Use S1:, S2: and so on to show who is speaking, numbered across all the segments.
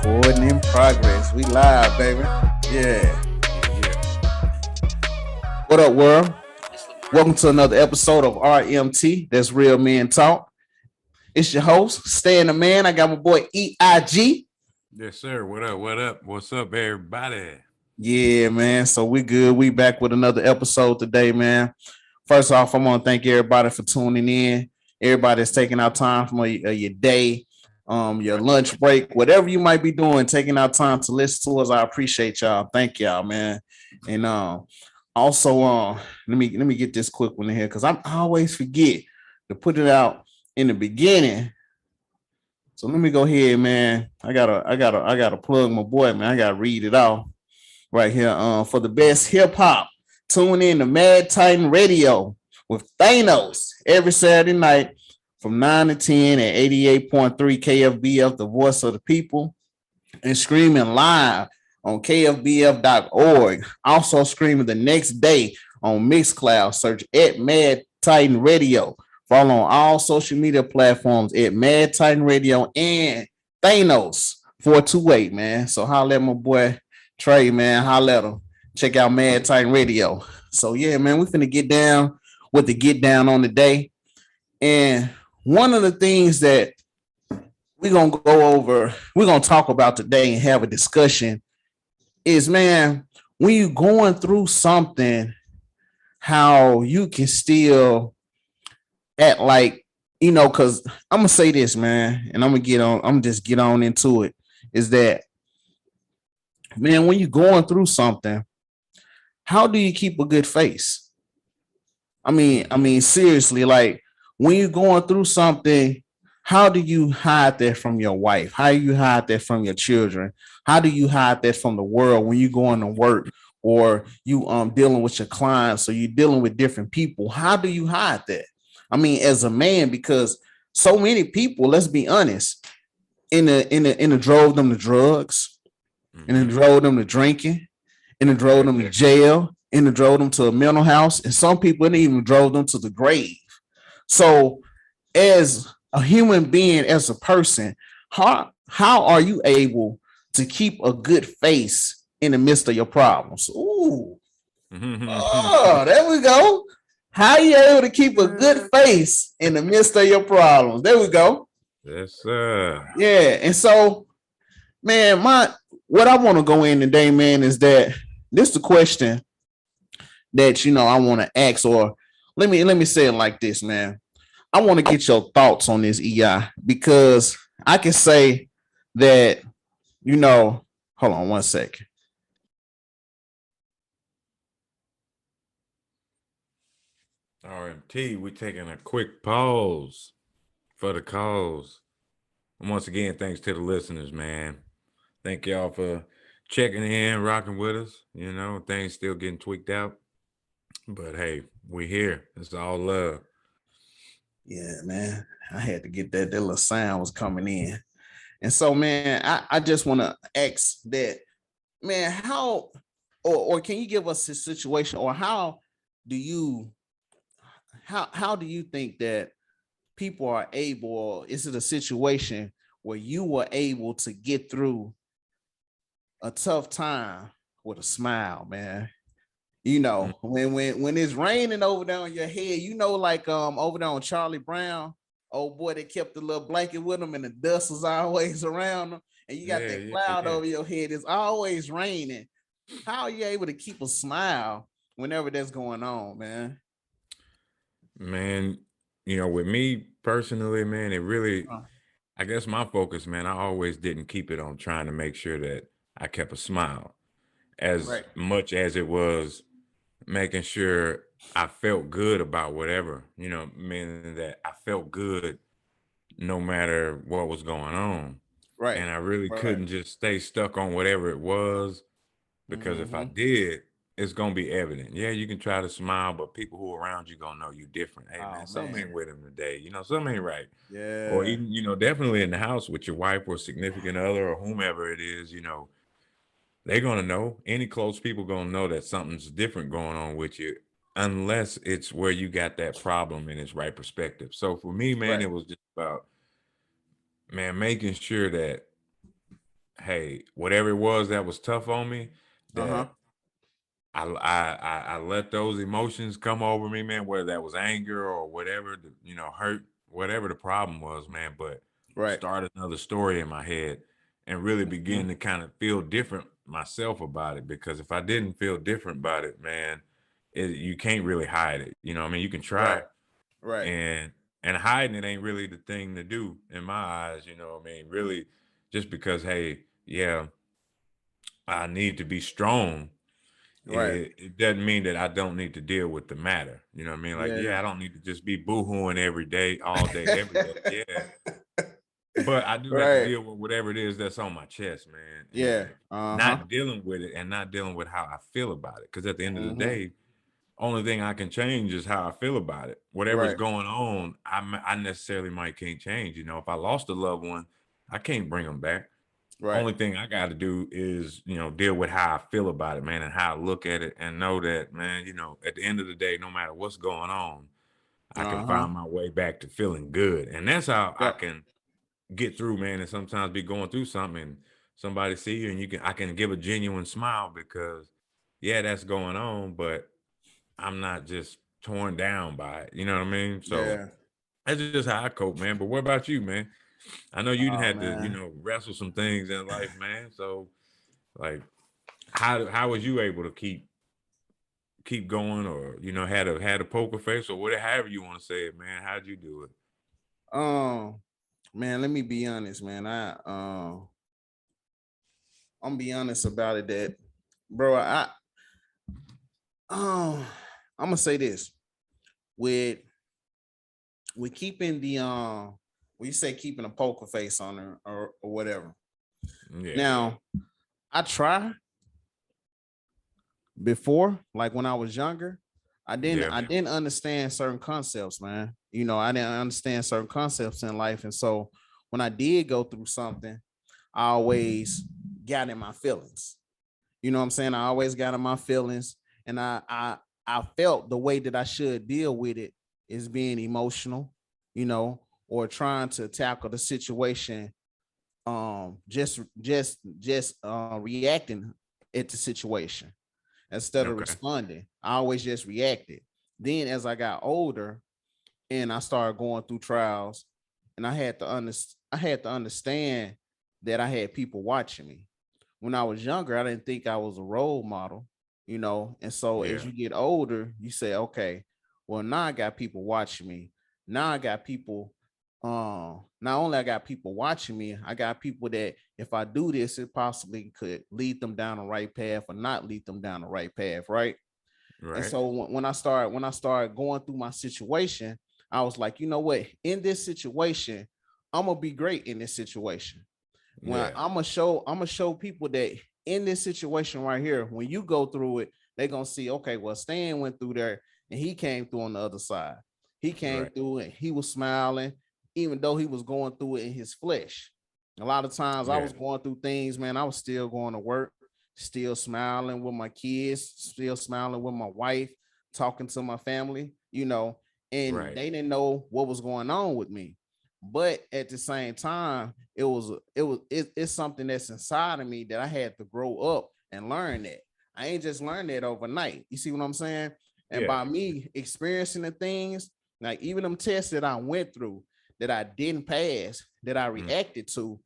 S1: Recording in progress. We live, baby. Yeah. What up, world? Welcome to another episode of RMT. That's Real Men Talk. It's your host, Stan the Man. I got my boy EIG.
S2: Yes, sir. What up? What up? What's up, everybody?
S1: Yeah, man. So we good. We back with another episode today, man. First off, I want to thank everybody for tuning in. Everybody that's taking out time from your day, your lunch break, whatever you might be doing, taking out time to listen to us. I appreciate y'all. Thank y'all, man. And also, let me get this quick one in here because I always forget to put it out in the beginning. So let me go ahead, man. I gotta plug my boy, man. I gotta read it off right here. For the best hip hop, tune in to Mad Titan Radio with Thanos every Saturday night from 9 to 10 at 88.3 KFBF, the voice of the people, and streaming live on KFBF.org. Also streaming the next day on Mixcloud. Search at Mad Titan Radio. Follow on all social media platforms at Mad Titan Radio and Thanos 428, man. So holla at my boy Trey, man. Holla at him. Check out Mad Titan Radio. So yeah, man, we finna get down with the get down on the day. And one of the things that we're gonna go over, we're gonna talk about today and have a discussion is, man, when you're going through something, how you can still act like, because I'm gonna say this, man, and I'm gonna just get on into it, is that, man, when you're going through something, how do you keep a good face? I mean, seriously, like when you're going through something, how do you hide that from your wife? How do you hide that from your children? How do you hide that from the world when you going to work or you dealing with your clients or you dealing with different people? How do you hide that? I mean, as a man, because so many people, let's be honest, in the drove them to drugs, and it drove them to drinking, and it drove them to jail, and it drove them to a mental house, and some people it even drove them to the grave. So, as a human being, as a person, how are you able to keep a good face in the midst of your problems? Ooh, oh, there we go. How are you able to keep a good face in the midst of your problems? There we go.
S2: Yes, sir.
S1: Yeah, and so, man, what I want to go in today, man, is that this is the question that I want to ask, or let me say it like this, man. I want to get your thoughts on this, EI, because I can say that, hold on one second.
S2: RMT, we're taking a quick pause for the cause. And once again, thanks to the listeners, man. Thank y'all for checking in, rocking with us. Things still getting tweaked out. But hey, we're here. It's all love.
S1: Yeah, man. I had to get that little sound was coming in. And so, man, I just want to ask that, man, how or can you give us a situation, or do you how do you think that people are able, or is it a situation where you were able to get through a tough time with a smile, man? When it's raining over there on your head, like over there on Charlie Brown, old boy that kept the little blanket with him and the dust was always around him, and you got that cloud over your head. It's always raining. How are you able to keep a smile whenever that's going on, man?
S2: Man, with me personally, man, it really, I guess my focus, man, I always didn't keep it on trying to make sure that I kept a smile as much as it was making sure I felt good about whatever, meaning that I felt good no matter what was going on.
S1: Right.
S2: And I really couldn't just stay stuck on whatever it was, because if I did, it's gonna be evident. Yeah, you can try to smile, but people who are around you gonna know you different. Hey man, something ain't with him today. Something ain't right.
S1: Yeah.
S2: Or even, definitely in the house with your wife or significant other or whomever it is, they're gonna know. Any close people gonna know that something's different going on with you, unless it's where you got that problem in its right perspective. So for me, man, it was just about, man, making sure that, hey, whatever it was that was tough on me,
S1: Uh-huh.
S2: that I let those emotions come over me, man, whether that was anger or whatever, hurt, whatever the problem was, man. But
S1: Right.
S2: start another story in my head and really
S1: Mhm.
S2: begin to kind of feel different myself about it. Because if I didn't feel different about it, man, you can't really hide it. You know what I mean? You can try,
S1: Right. Right.
S2: and hiding it ain't really the thing to do in my eyes. You know what I mean? Really, just because, hey, yeah, I need to be strong,
S1: Right.
S2: it doesn't mean that I don't need to deal with the matter. You know what I mean? Like,
S1: Yeah.
S2: yeah, I don't need to just be boohooing every day, all day, every day. Yeah. But I do have to
S1: Right.
S2: deal with whatever it is that's on my chest, man.
S1: Yeah.
S2: And
S1: Uh-huh.
S2: not dealing with it and not dealing with how I feel about it. Because at the end of the
S1: Hmm.
S2: day, only thing I can change is how I feel about it. Whatever's
S1: Right.
S2: going on, I necessarily might can't change. If I lost a loved one, I can't bring them back.
S1: Right.
S2: Only thing I got to do is, deal with how I feel about it, man, and how I look at it, and know that, man, at the end of the day, no matter what's going on, I can
S1: Uh-huh.
S2: find my way back to feeling good. And that's how I
S1: Yep.
S2: can get through, man. And sometimes be going through something and somebody see you and I can give a genuine smile because, yeah, that's going on, but I'm not just torn down by it. You know what I mean? So
S1: Yeah.
S2: that's just how I cope, man. But what about you, man? I know you didn't
S1: Oh
S2: have to,
S1: man.
S2: wrestle some things in life, man. So like, how was you able to keep going, or had a poker face, or whatever, however you want to say it, man? How'd you do it?
S1: Um, man, let me be honest, man. I'm be honest about it that, bro, um I'm gonna say this with keeping the when you say keeping a poker face on her or whatever.
S2: Yeah,
S1: Now, I try before, like when I was younger,
S2: yeah,
S1: I didn't understand certain concepts, man. I didn't understand certain concepts in life. And so when I did go through something, I always got in my feelings. You know what I'm saying? I always got in my feelings, and I felt the way that I should deal with it is being emotional, or trying to tackle the situation, just reacting at the situation instead of
S2: okay,
S1: responding. I always just reacted. Then as I got older and I started going through trials, and I had to understand that I had people watching me. When I was younger, I didn't think I was a role model, And so as
S2: yeah,
S1: you get older, you say, okay, well, now I got people watching me. Now I got people, not only I got people watching me, I got people that if I do this, it possibly could lead them down the right path or not lead them down the right path, right? And
S2: right,
S1: so when I started going through my situation, I was like, you know what? In this situation, I'm gonna be great in this situation. When
S2: yeah,
S1: I'm gonna show people that in this situation right here, when you go through it, they're gonna see, okay, well, Stan went through there and he came through on the other side. He came
S2: right,
S1: through and he was smiling, even though he was going through it in his flesh. A lot of times I
S2: yeah,
S1: was going through things, man. I was still going to work, still smiling with my kids, still smiling with my wife, talking to my family, and
S2: right,
S1: they didn't know what was going on with me. But at the same time, it's something that's inside of me that I had to grow up and learn that. I ain't just learned that overnight. You see what I'm saying? And
S2: yeah,
S1: by me experiencing the things, like even them tests that I went through that I didn't pass, that I
S2: mm,
S1: reacted to,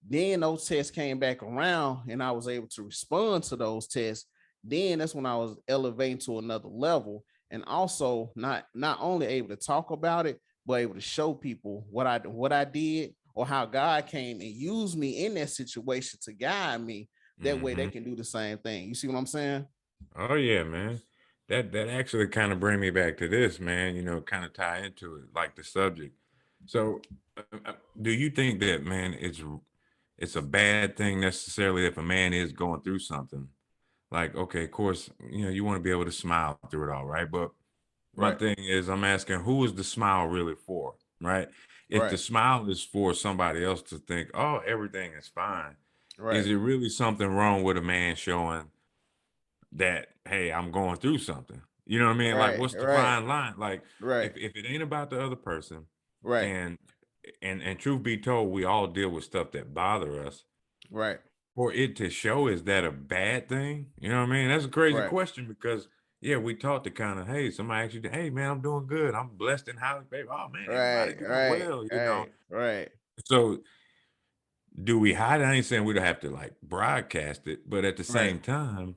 S1: then those tests came back around and I was able to respond to those tests. Then that's when I was elevating to another level, and also not only able to talk about it, but able to show people what I did, or how God came and used me in that situation to guide me. That way they
S2: hmm.
S1: can do the same thing. You see what I'm saying?
S2: Oh yeah, man. That actually kind of bring me back to this, man. Kind of tie into it, like the subject. So, do you think that, man, it's a bad thing necessarily if a man is going through something? Like, okay, of course, you want to be able to smile through it all, right? But my
S1: Right,
S2: thing is, I'm asking, who is the smile really for, right? If the
S1: right,
S2: smile is for somebody else to think, oh, everything is fine, is
S1: right,
S2: it really something wrong with a man showing that, hey, I'm going through something? You know what I mean? Like,
S1: right,
S2: what's the
S1: right,
S2: fine line? Like,
S1: right,
S2: if it ain't about the other person,
S1: right,
S2: and truth be told, we all deal with stuff that bother us.
S1: right.
S2: for it to show, is that a bad thing? You know what I mean? That's a crazy
S1: Right.
S2: question because yeah, we taught to kind of, hey, somebody actually, hey man, I'm doing good. I'm blessed and highly favored. Oh man, everybody
S1: Right.
S2: doing
S1: Right.
S2: well, you know.
S1: Right. Right.
S2: So do we hide it? I ain't saying we don't have to like broadcast it, but at the
S1: Right.
S2: same time,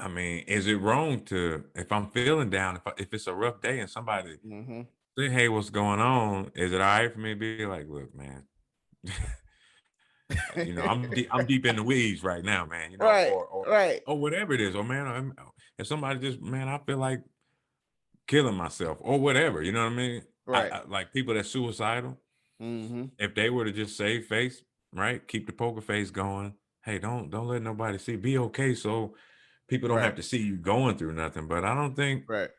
S2: I mean, is it wrong to, if I'm feeling down, if it's a rough day and somebody
S1: Mm-hmm.
S2: say, hey, what's going on? Is it all right for me to be like, look, man, you know, I'm deep in the weeds right now, man, you know,
S1: Right. Right.
S2: or whatever it is, or man, if somebody just, man, I feel like killing myself or whatever, you know what I mean?
S1: Right.
S2: Like people that's suicidal,
S1: Mm-hmm.
S2: if they were to just save face, right, keep the poker face going. Hey, don't let nobody see. Be okay, so people don't have
S1: Right.
S2: to see you going through nothing. But I don't think,
S1: Right.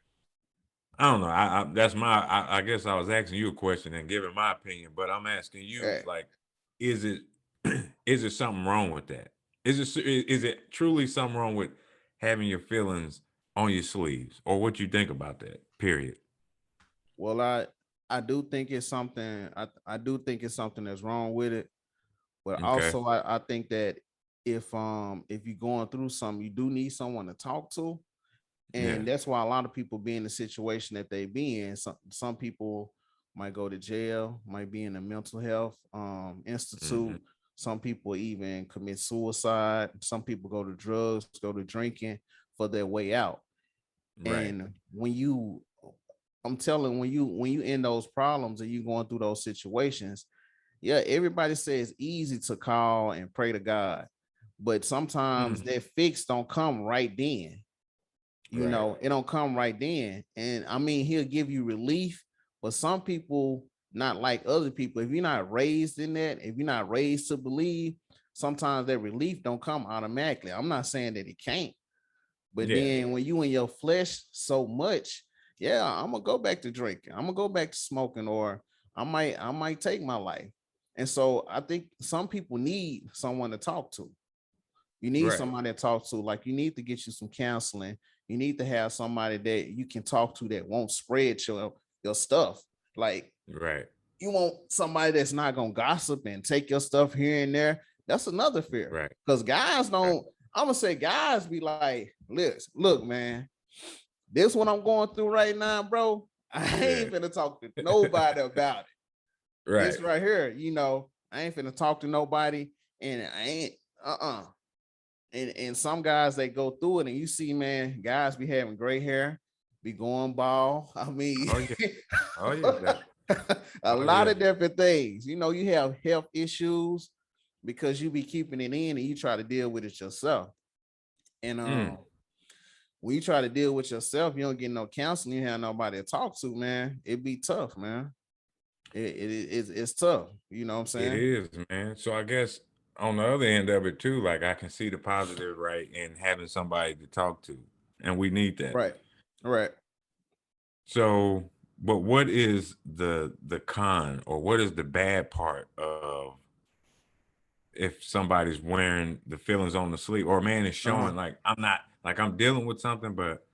S2: I don't know. That's my. I guess I was asking you a question and giving my opinion, but I'm asking you,
S1: Right.
S2: like, is it is it something wrong with that? Is it truly something wrong with having your feelings on your sleeves, or what you think about that? Period.
S1: Well, I do think it's something. I do think it's something that's wrong with it. But
S2: Okay.
S1: also, I think that if you're going through something, you do need someone to talk to,
S2: Yeah.
S1: and that's why a lot of people be in the situation that they be in. Some people might go to jail, might be in a mental health
S2: Hmm.
S1: institute. Some people even commit suicide. Some people go to drugs, go to drinking for their way out.
S2: Right.
S1: And when you, I'm telling, when you in those problems and you going through those situations, yeah, everybody says it's easy to call and pray to God, but sometimes
S2: Mm.
S1: that fix don't come right then. You
S2: Right.
S1: know, it don't come right then. And I mean, he'll give you relief, but some people not like other people. If you're not raised in that, if you're not raised to believe, sometimes that relief don't come automatically. I'm not saying that it can't, but
S2: Yeah.
S1: then when you in your flesh so much, yeah, I'm gonna go back to drinking. I'm gonna go back to smoking, or I might take my life. And so I think some people need someone to talk to. You need
S2: Right.
S1: somebody to talk to. Like you need to get you some counseling. You need to have somebody that you can talk to that won't spread your stuff. Like
S2: Right.
S1: you want somebody that's not gonna gossip and take your stuff here and there. That's another fear.
S2: Right.
S1: Because guys
S2: Right.
S1: don't, I'm gonna say guys be like, listen, look, man, this what I'm going through right now, bro. I
S2: Yeah.
S1: ain't finna talk to nobody about it.
S2: Right.
S1: This right here, I ain't finna talk to nobody, and I ain't and some guys they go through it, and you see, man, guys be having gray hair, be going bald. I mean,
S2: Oh yeah. Oh yeah.
S1: a
S2: Oh
S1: lot
S2: yeah.
S1: of different things. You have health issues because you be keeping it in and you try to deal with it yourself. And
S2: Mm.
S1: when you try to deal with yourself, you don't get no counseling, you have nobody to talk to, man. It be tough, man. It's tough. You know what I'm
S2: It
S1: saying?
S2: is, man. So I guess on the other end of it too, like I can see the positive, right, in having somebody to talk to, and we need that.
S1: Right. Right.
S2: So, but what is the con, or what is the bad part of if somebody's wearing the feelings on the sleeve, or a man is
S1: Uh-huh.
S2: showing like I'm not, like I'm dealing with something, but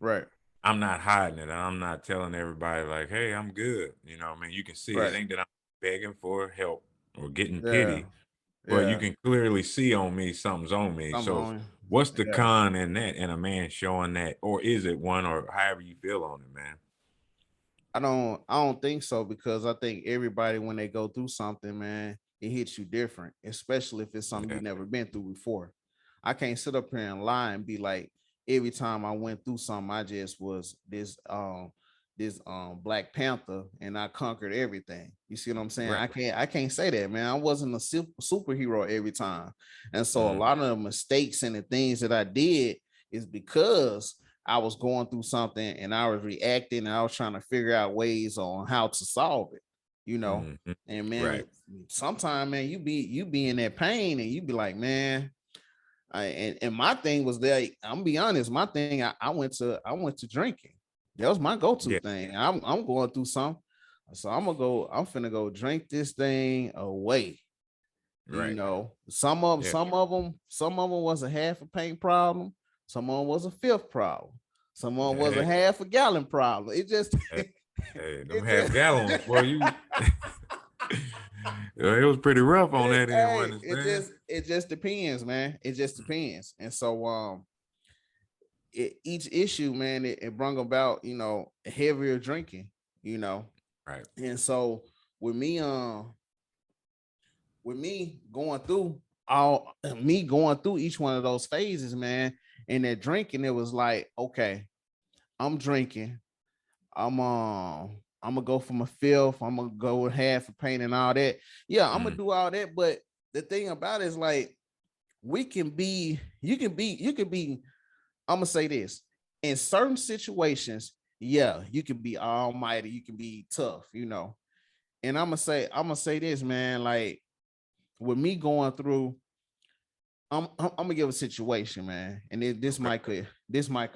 S1: Right.
S2: I'm not hiding it, and I'm not telling everybody like, hey, I'm good. You know what I mean? You can see it.
S1: Right.
S2: Ain't that I'm begging for help or getting
S1: Yeah.
S2: pity, but you
S1: Yeah.
S2: can clearly see on me something's on me.
S1: Come
S2: So
S1: on.
S2: what's the
S1: Yeah.
S2: con in that, in a man showing that, or is it one, or however you feel on it, man?
S1: I don't think so, because I think everybody when they go through something, man, it hits you different, especially if it's something you
S2: Yeah.
S1: never been through before. I can't sit up here and lie and be like, every time I went through something, I just was this Black Panther and I conquered everything. You see what I'm saying?
S2: Right.
S1: I can't say that, man. I wasn't a superhero every time. And so a
S2: Mm.
S1: lot of the mistakes and the things that I did is because I was going through something and I was reacting and I was trying to figure out ways on how to solve it, you know.
S2: Mhm.
S1: And man,
S2: Right.
S1: sometimes, man, you be in that pain and you be like, man, and my thing was that I'm gonna be honest, my thing, I went to drinking. That was my go-to
S2: Yeah.
S1: thing. I'm going through something. So I'm finna go drink this thing away.
S2: Right. Yeah.
S1: Some of them was a half a paint problem. Some of them was a fifth problem. Some of them was a
S2: Hey,
S1: half a gallon problem. It just,
S2: hey, hey, them
S1: it
S2: half
S1: just,
S2: gallons, boy. You It was pretty rough on that end,
S1: Hey,
S2: wasn't it, man?
S1: it just depends, man. It just depends. And so each issue, man, it brought about, heavier drinking, you know.
S2: Right.
S1: And so with me, with me going through all me going through each one of those phases, man, and that drinking, it was like, okay, I'm drinking. I'm gonna go for my fifth. I'm gonna go with half a paint and all that. Yeah, I'm gonna
S2: Mm,
S1: do all that. But the thing about it is like you can be, I'm gonna say this, in certain situations, yeah, you can be almighty, you can be tough, And I'm gonna say this, man, like with me going through, I'm gonna give a situation, man, and
S2: okay.
S1: this might could this might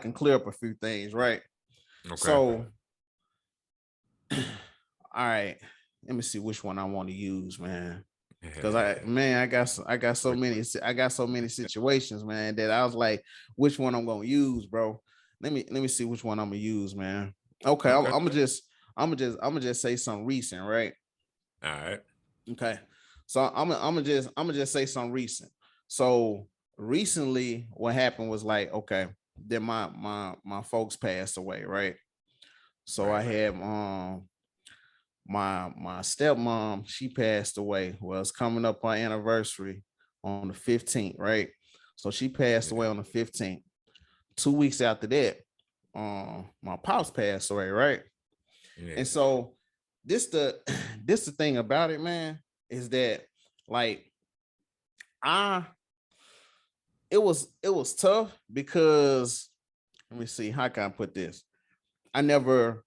S1: can clear up a few things, right?
S2: Okay.
S1: So, all right, let me see which one I want to use, man. Cause I got so many situations, man, that I was like, which one I'm gonna use, bro? Let me see which one I'm gonna use, man. Okay,
S2: Okay.
S1: I'm gonna just say something recent, right?
S2: All right.
S1: Okay, so I'm gonna just say something recent. So recently, what happened was like, okay, then my folks passed away, right? So I
S2: Right.
S1: had my stepmom, she passed away. Well, it's coming up our anniversary on the 15th, right? So she passed
S2: Yeah.
S1: away on the 15th. 2 weeks after that, my pops passed away, right?
S2: Yeah.
S1: And so this the this the thing about it, man, is that like I it was tough because let me see how can I put this. I never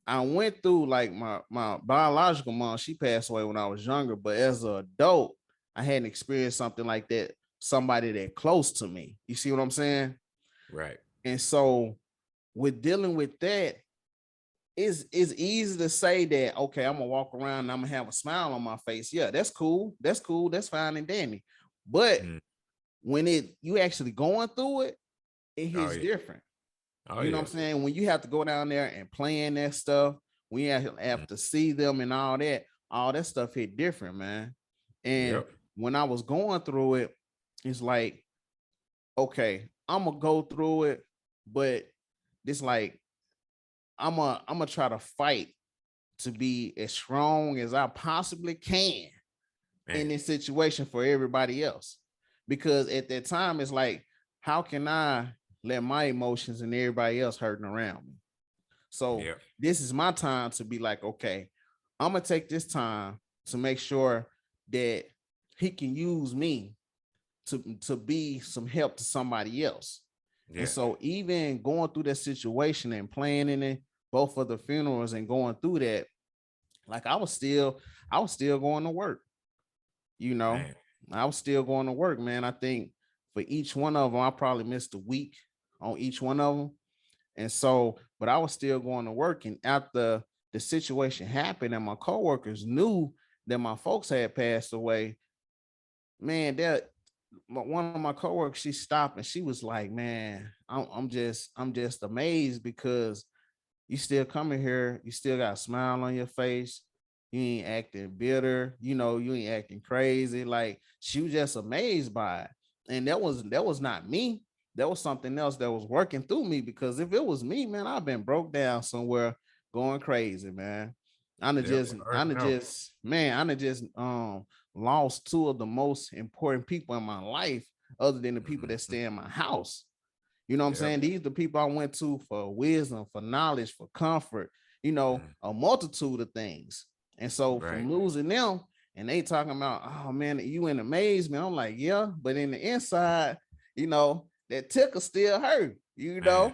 S1: I went through like my biological mom, she passed away when I was younger, but as an adult, I hadn't experienced something like that, somebody that close to me. You see what I'm saying?
S2: Right.
S1: And so with dealing with that, it's easy to say that, okay, I'm gonna walk around and I'm gonna have a smile on my face. Yeah, that's cool. That's cool. That's fine and dandy. But
S2: Mm.
S1: when you actually going through it, it
S2: Oh
S1: hits
S2: yeah.
S1: different.
S2: Oh
S1: You know
S2: yeah.
S1: what I'm saying? When you have to go down there and plan that stuff, when you
S2: Mm.
S1: have to see them and all that stuff hit different, man. And
S2: Yep.
S1: when I was going through it, it's like, okay, I'm gonna go through it, but it's like I'm gonna try to fight to be as strong as I possibly can in
S2: Man.
S1: this situation for everybody else. Because at that time, it's like, how can I let my emotions and everybody else hurting around me? So
S2: Yep.
S1: this is my time to be like, okay, I'm gonna take this time to make sure that he can use me to be some help to somebody else. And
S2: Yeah.
S1: so even going through that situation and planning it, both of the funerals and going through that, like I was still going to work, you know.
S2: Man.
S1: I was still going to work, man. I think for each one of them, I probably missed a week on each one of them. And so, but I was still going to work. And after the situation happened and my coworkers knew that my folks had passed away, man, that one of my coworkers, she stopped and she was like, man, I'm just amazed because you still coming here, you still got a smile on your face. You ain't acting bitter, you ain't acting crazy. Like she was just amazed by it. And that was not me. That was something else that was working through me because if it was me, man, I've been broke down somewhere going crazy, man.
S2: Yep. I already know.
S1: I just lost two of the most important people in my life, other than the people that
S2: Mhm.
S1: stay in my house. You know what I'm
S2: Yep.
S1: saying? These are the people I went to for wisdom, for knowledge, for comfort,
S2: Mhm.
S1: a multitude of things. And so
S2: Right.
S1: from losing them, and they talking about, oh man, you in amazement. I'm like, yeah, but in the inside, that tickle still hurt,
S2: Man.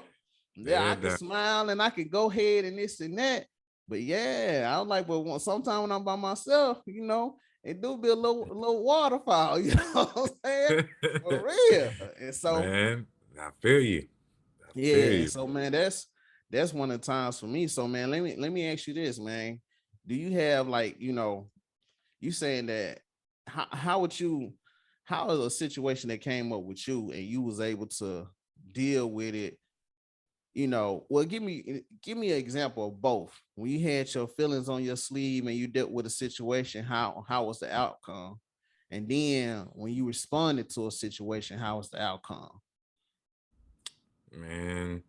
S1: Yeah, I
S2: Yeah.
S1: could smile and I could go ahead and this and that. But yeah, I was like, but sometimes when I'm by myself, it do be a little waterfall, you know what I'm saying? For real. And so
S2: Man, I feel you. I feel
S1: yeah,
S2: you.
S1: so man, that's one of the times for me. So man, let me ask you this, man. Do you have like, you saying that how would you how is a situation that came up with you and you was able to deal with it well, give me an example of both. When you had your feelings on your sleeve and you dealt with a situation, how was the outcome? And then when you responded to a situation, how was the outcome?
S2: Man,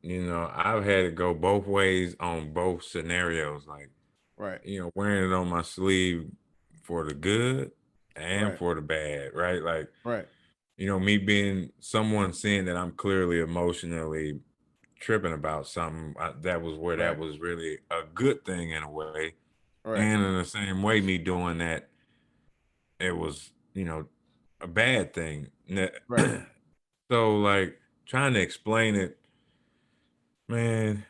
S2: I've had it go both ways on both scenarios. Like,
S1: Right,
S2: wearing it on my sleeve for the good and
S1: right,
S2: for the bad, right? Like,
S1: right,
S2: me being someone seeing that I'm clearly emotionally tripping about something, that was where that
S1: right,
S2: was really a good thing in a way.
S1: right,
S2: And in the same way, me doing that, it was, a bad thing.
S1: right.
S2: So, like, trying to explain it, man,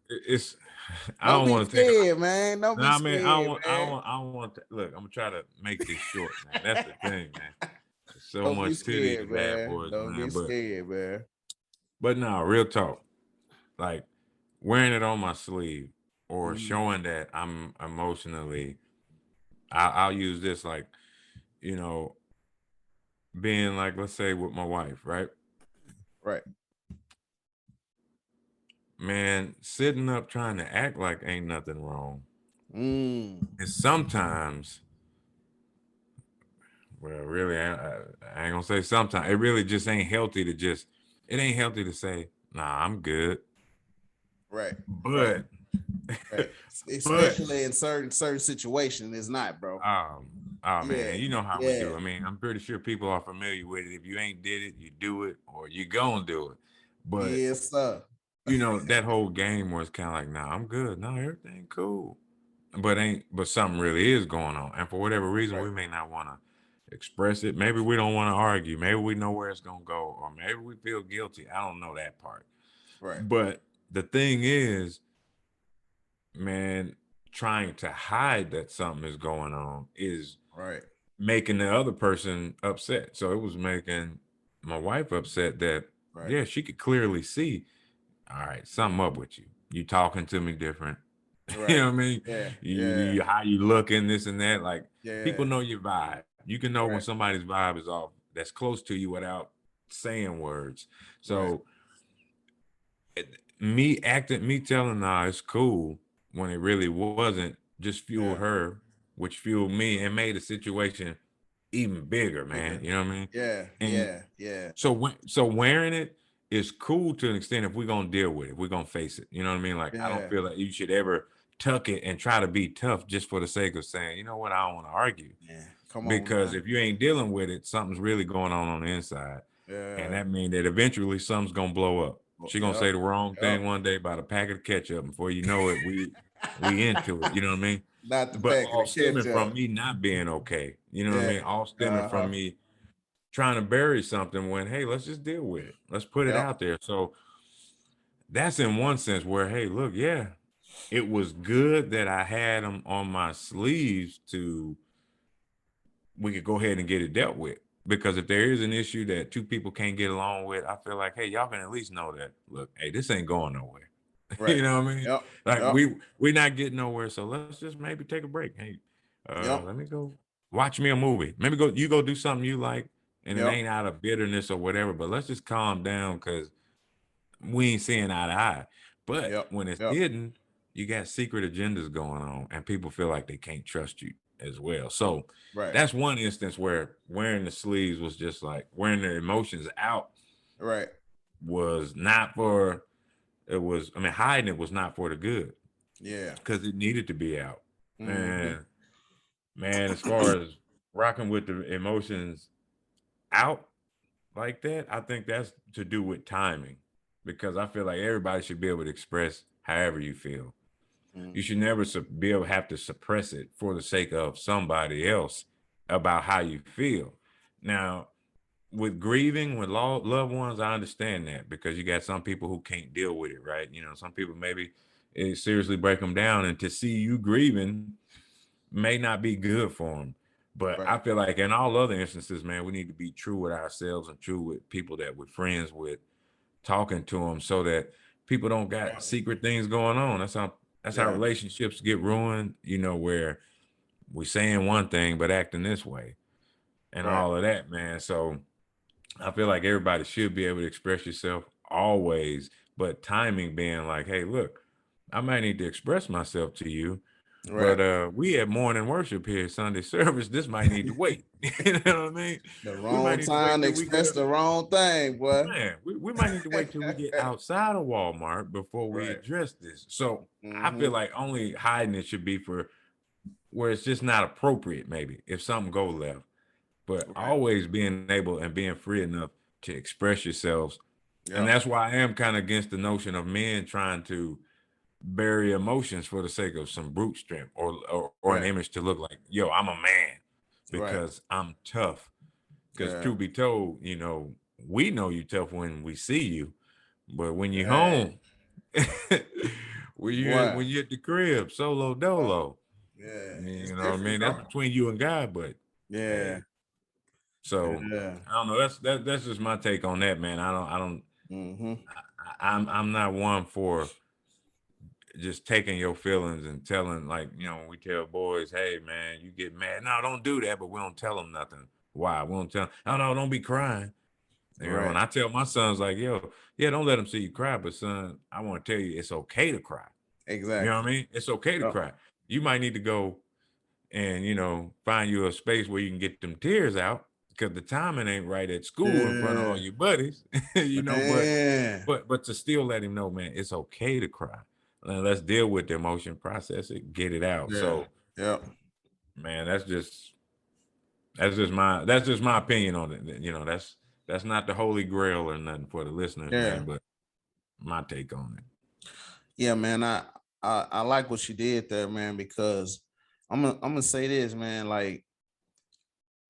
S2: it's, I
S1: Don't
S2: don't
S1: be
S2: want to take a
S1: scared, man. Don't
S2: No,
S1: be
S2: I mean,
S1: scared, man.
S2: I don't want to look. I'm gonna try to make this short, man. That's the thing, man. There's so
S1: Don't be
S2: much to these
S1: scared,
S2: bad
S1: man.
S2: boys,
S1: Don't be
S2: man.
S1: scared, man.
S2: But no, real talk. Like wearing it on my sleeve or
S1: Mhm.
S2: showing that I'm emotionally. I'll use this like, you know, being like, let's say with my wife, right?
S1: Right.
S2: Man, sitting up trying to act like ain't nothing wrong.
S1: Mm.
S2: And sometimes, well, really, I ain't gonna say sometimes. It really just ain't healthy to just. It ain't healthy to say, "Nah, I'm good."
S1: Right. Right.
S2: But,
S1: Right.
S2: but,
S1: Especially in certain situations, it's not, bro.
S2: um, oh man,
S1: Yeah.
S2: you know how we do.
S1: Yeah.
S2: I mean, I'm pretty sure people are familiar with it. If you ain't did it, you do it, or you gonna do it. But
S1: Yes, sir.
S2: that whole game was kind of like, "Nah, I'm good. No, everything cool." But something really is going on, and for whatever reason,
S1: Right.
S2: we may not want to express it. Maybe we don't want to argue. Maybe we know where it's gonna go, or maybe we feel guilty. I don't know that part.
S1: Right.
S2: But the thing is, man, trying to hide that something is going on is
S1: Right.
S2: making the other person upset. So it was making my wife upset that
S1: Right.
S2: yeah, she could clearly see, all right, something up with you. You talking to me different. You
S1: Right.
S2: know what I mean?
S1: Yeah. Yeah.
S2: You how you looking, this and that. Like people
S1: Yeah.
S2: know your vibe. You can know when
S1: Right.
S2: somebody's vibe is off that's close to you without saying words.
S1: Right.
S2: So me telling nah, it's cool when it really wasn't, just fueled
S1: Yeah.
S2: her, which fueled me and made the situation even bigger, man.
S1: Bigger.
S2: You know what I mean?
S1: Yeah.
S2: And
S1: Yeah. Yeah.
S2: so wearing it is cool to an extent if we're gonna deal with it, we're gonna face it. You know what I mean? Like I don't
S1: Yeah.
S2: feel like you should ever tuck it and try to be tough just for the sake of saying, you know what, I don't want to argue.
S1: Yeah. Come on
S2: Because
S1: now.
S2: if you ain't dealing with it, something's really going on the inside. And
S1: Yeah.
S2: that means that eventually something's gonna blow up.
S1: Oh,
S2: She gonna
S1: yep.
S2: say the wrong
S1: Yep.
S2: thing one day about a packet of ketchup. Before you know it, we into it. You know what I mean?
S1: Not the
S2: But
S1: packet
S2: all
S1: of
S2: stemming from
S1: ketchup.
S2: me not being okay. You know what I
S1: Yeah.
S2: mean? All stemming
S1: Uh-huh.
S2: from me trying to bury something when, hey, let's just deal with it. Let's put it
S1: Yep.
S2: out there. So that's in one sense where, hey, look, yeah, it was good that I had them on my sleeves to we could go ahead and get it dealt with. Because if there is an issue that two people can't get along with, I feel like, hey, y'all can at least know that, look, hey, this ain't going nowhere.
S1: Right.
S2: You know what I mean?
S1: Yep.
S2: Like
S1: Yep.
S2: we not getting nowhere. So let's just maybe take a break. Hey,
S1: Yep.
S2: let me go watch me a movie. Maybe go do something you like, and it
S1: Yep.
S2: ain't out of bitterness or whatever, but let's just calm down because we ain't seeing eye to eye. But
S1: Yep.
S2: when it's
S1: Yep.
S2: hidden, you got secret agendas going on, and people feel like they can't trust you as well. So
S1: Right.
S2: that's one instance where wearing the sleeves was just like wearing the emotions out
S1: Right.
S2: was not for it was I mean hiding it was not for the good
S1: Yeah.
S2: because it needed to be out.
S1: Hmm.
S2: And man, as far as rocking with the emotions out like that, I think that's to do with timing because I feel like everybody should be able to express however you feel. You should never be able to have to suppress it for the sake of somebody else about how you feel. Now, with grieving with loved ones, I understand that because you got some people who can't deal with it, right? Some people maybe it seriously break them down, and to see you grieving may not be good for them. But I
S1: Right.
S2: feel like in all other instances, man, we need to be true with ourselves and true with people that we're friends with, talking to them so that people don't got
S1: Right.
S2: secret things going on. That's how
S1: Yeah.
S2: relationships get ruined, where we saying one thing but acting this way and
S1: Right.
S2: all of that, man. So I feel like everybody should be able to express yourself always, but timing being like, hey, look, I might need to express myself to you,
S1: Right.
S2: but we had morning worship here, Sunday service. This might need to wait. You know what I mean?
S1: The
S2: We might
S1: wrong
S2: need to wait
S1: time to
S2: till we get
S1: express
S2: up.
S1: the wrong thing, boy.
S2: Man, we might need to wait till we get outside of Walmart before we
S1: Right.
S2: address this. So I
S1: Mm-hmm.
S2: feel like only hiding it should be for where it's just not appropriate, maybe if something go left. But
S1: Right.
S2: always being able and being free enough to express yourselves. And
S1: Yeah.
S2: that's why I am kind of against the notion of men trying to bury emotions for the sake of some brute strength or an
S1: Right.
S2: image to look like, yo, I'm a man
S1: Right.
S2: because I'm tough. Because
S1: Yeah.
S2: truth be told, we know you tough when we see you, but when you're
S1: Right.
S2: home, when
S1: Boy.
S2: you at the crib, solo dolo,
S1: Yeah. It's
S2: you know what I
S1: different,
S2: mean? That's
S1: bro.
S2: between you and God, but
S1: Yeah.
S2: hey, so
S1: Yeah.
S2: I don't know. That's just my take on that, man. I don't.
S1: Mm-hmm.
S2: I'm not one for just taking your feelings and telling, like, we tell boys, hey man, you get mad. No, don't do that, but we don't tell them nothing. Why? We don't tell them, oh no, don't be crying.
S1: Right.
S2: And I tell my sons, like, yo, yeah, don't let them see you cry, but son, I want to tell you it's okay to cry. You know
S1: Exactly.
S2: what I mean? It's okay to
S1: Yep.
S2: cry. You might need to go and find you a space where you can get them tears out because the timing ain't right at school in front of all
S1: Yeah.
S2: your buddies,
S1: Man.
S2: but to still let him know, man, it's okay to cry. Let's deal with the emotion, process it, get it out.
S1: Yeah.
S2: So,
S1: Yep.
S2: man, that's just my opinion on it. That's not the holy grail or nothing for the listeners,
S1: Yeah.
S2: man, but my take on it.
S1: Yeah, man. I like what you did there, man, because I'm gonna say this, man. Like,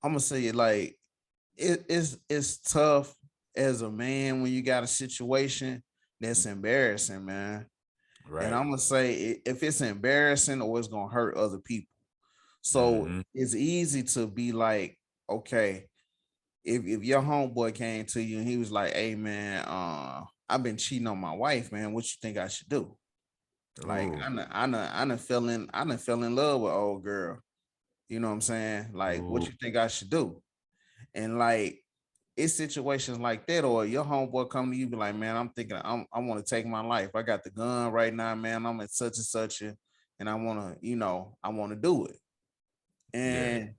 S1: I'm gonna say it like it's tough as a man when you got a situation that's embarrassing, man. And
S2: Right.
S1: I'm gonna say if it's embarrassing or it's gonna hurt other people. So
S2: Mm-hmm.
S1: it's easy to be like, okay, if your homeboy came to you and he was like, hey man, I've been cheating on my wife, man. What you think I should do? Like
S2: Ooh.
S1: I done fell in love with old girl. You know what I'm saying? Like, what
S2: Ooh.
S1: you think I should do? And like it's situations like that, or your homeboy come to you be like, man, I'm thinking I want to take my life. I got the gun right now, man. I'm at such and such and I want to, I want to do it.
S2: Yeah.
S1: And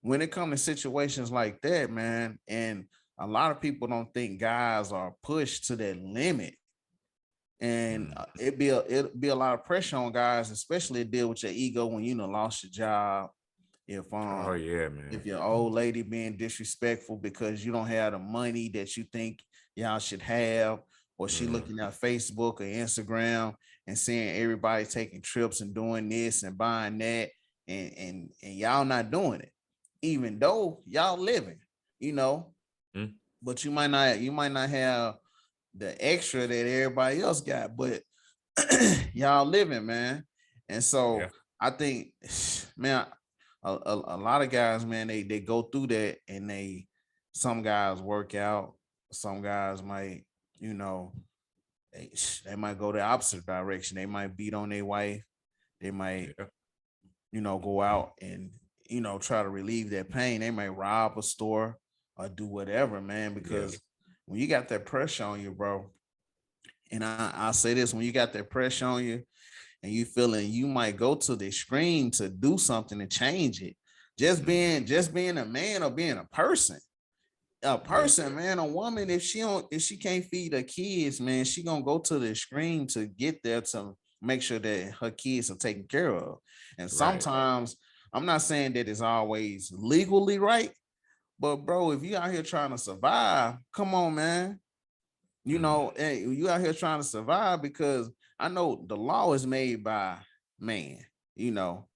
S1: when it comes to situations like that, man, and a lot of people don't think guys are pushed to that limit, and
S2: Mm.
S1: it'd be a lot of pressure on guys, especially to deal with your ego when you done lost your job. If
S2: Oh yeah, man.
S1: if your old lady being disrespectful because you don't have the money that you think y'all should have, or she
S2: Mm.
S1: looking at Facebook or Instagram and seeing everybody taking trips and doing this and buying that, and y'all not doing it, even though y'all living, you know,
S2: Mm.
S1: but you might not have the extra that everybody else got, but y'all living, man. And
S2: Yeah.
S1: so I think, man, a lot of guys, man, they go through that, and some guys work out, some guys might, you know, they might go the opposite direction. They might beat on their wife. They might,
S2: Yeah.
S1: go out and try to relieve that pain. They might rob a store or do whatever, man,
S2: Yeah.
S1: because when you got that pressure on you, bro, and I'll say this, when you got that pressure on you and you feeling you might go to the extreme to do something to change it, just being a man or being a person,
S2: Yeah.
S1: man, a woman, if she can't feed her kids, man, she gonna go to the extreme to get there to make sure that her kids are taken care of. And
S2: Right.
S1: sometimes, I'm not saying that it's always legally right, but bro, if you out here trying to survive, come on, man.
S2: Mm.
S1: Hey, you out here trying to survive, because I know the law is made by man, you know,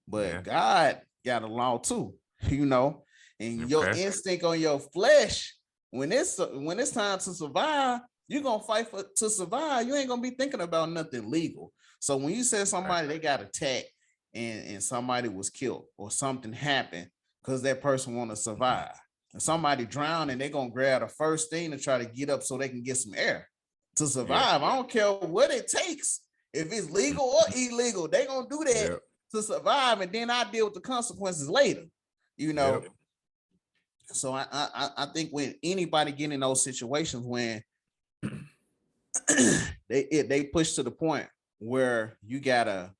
S1: but
S2: Yeah.
S1: God got a law too, you know, and your
S2: Okay.
S1: instinct on your flesh, when it's time to survive, you're gonna fight to survive. You ain't gonna be thinking about nothing legal. So when you said
S2: Right.
S1: somebody they got attacked and somebody was killed or something happened because that person want to survive, and somebody drowned and they're gonna grab the first thing to try to get up so they can get some air to
S2: Yeah.
S1: survive. I don't care what it takes. If it's legal or illegal, they gonna do that
S2: Yep.
S1: to survive, and then I deal with the consequences later. You know,
S2: Yep.
S1: so I think when anybody get in those situations when they push to the point where you gotta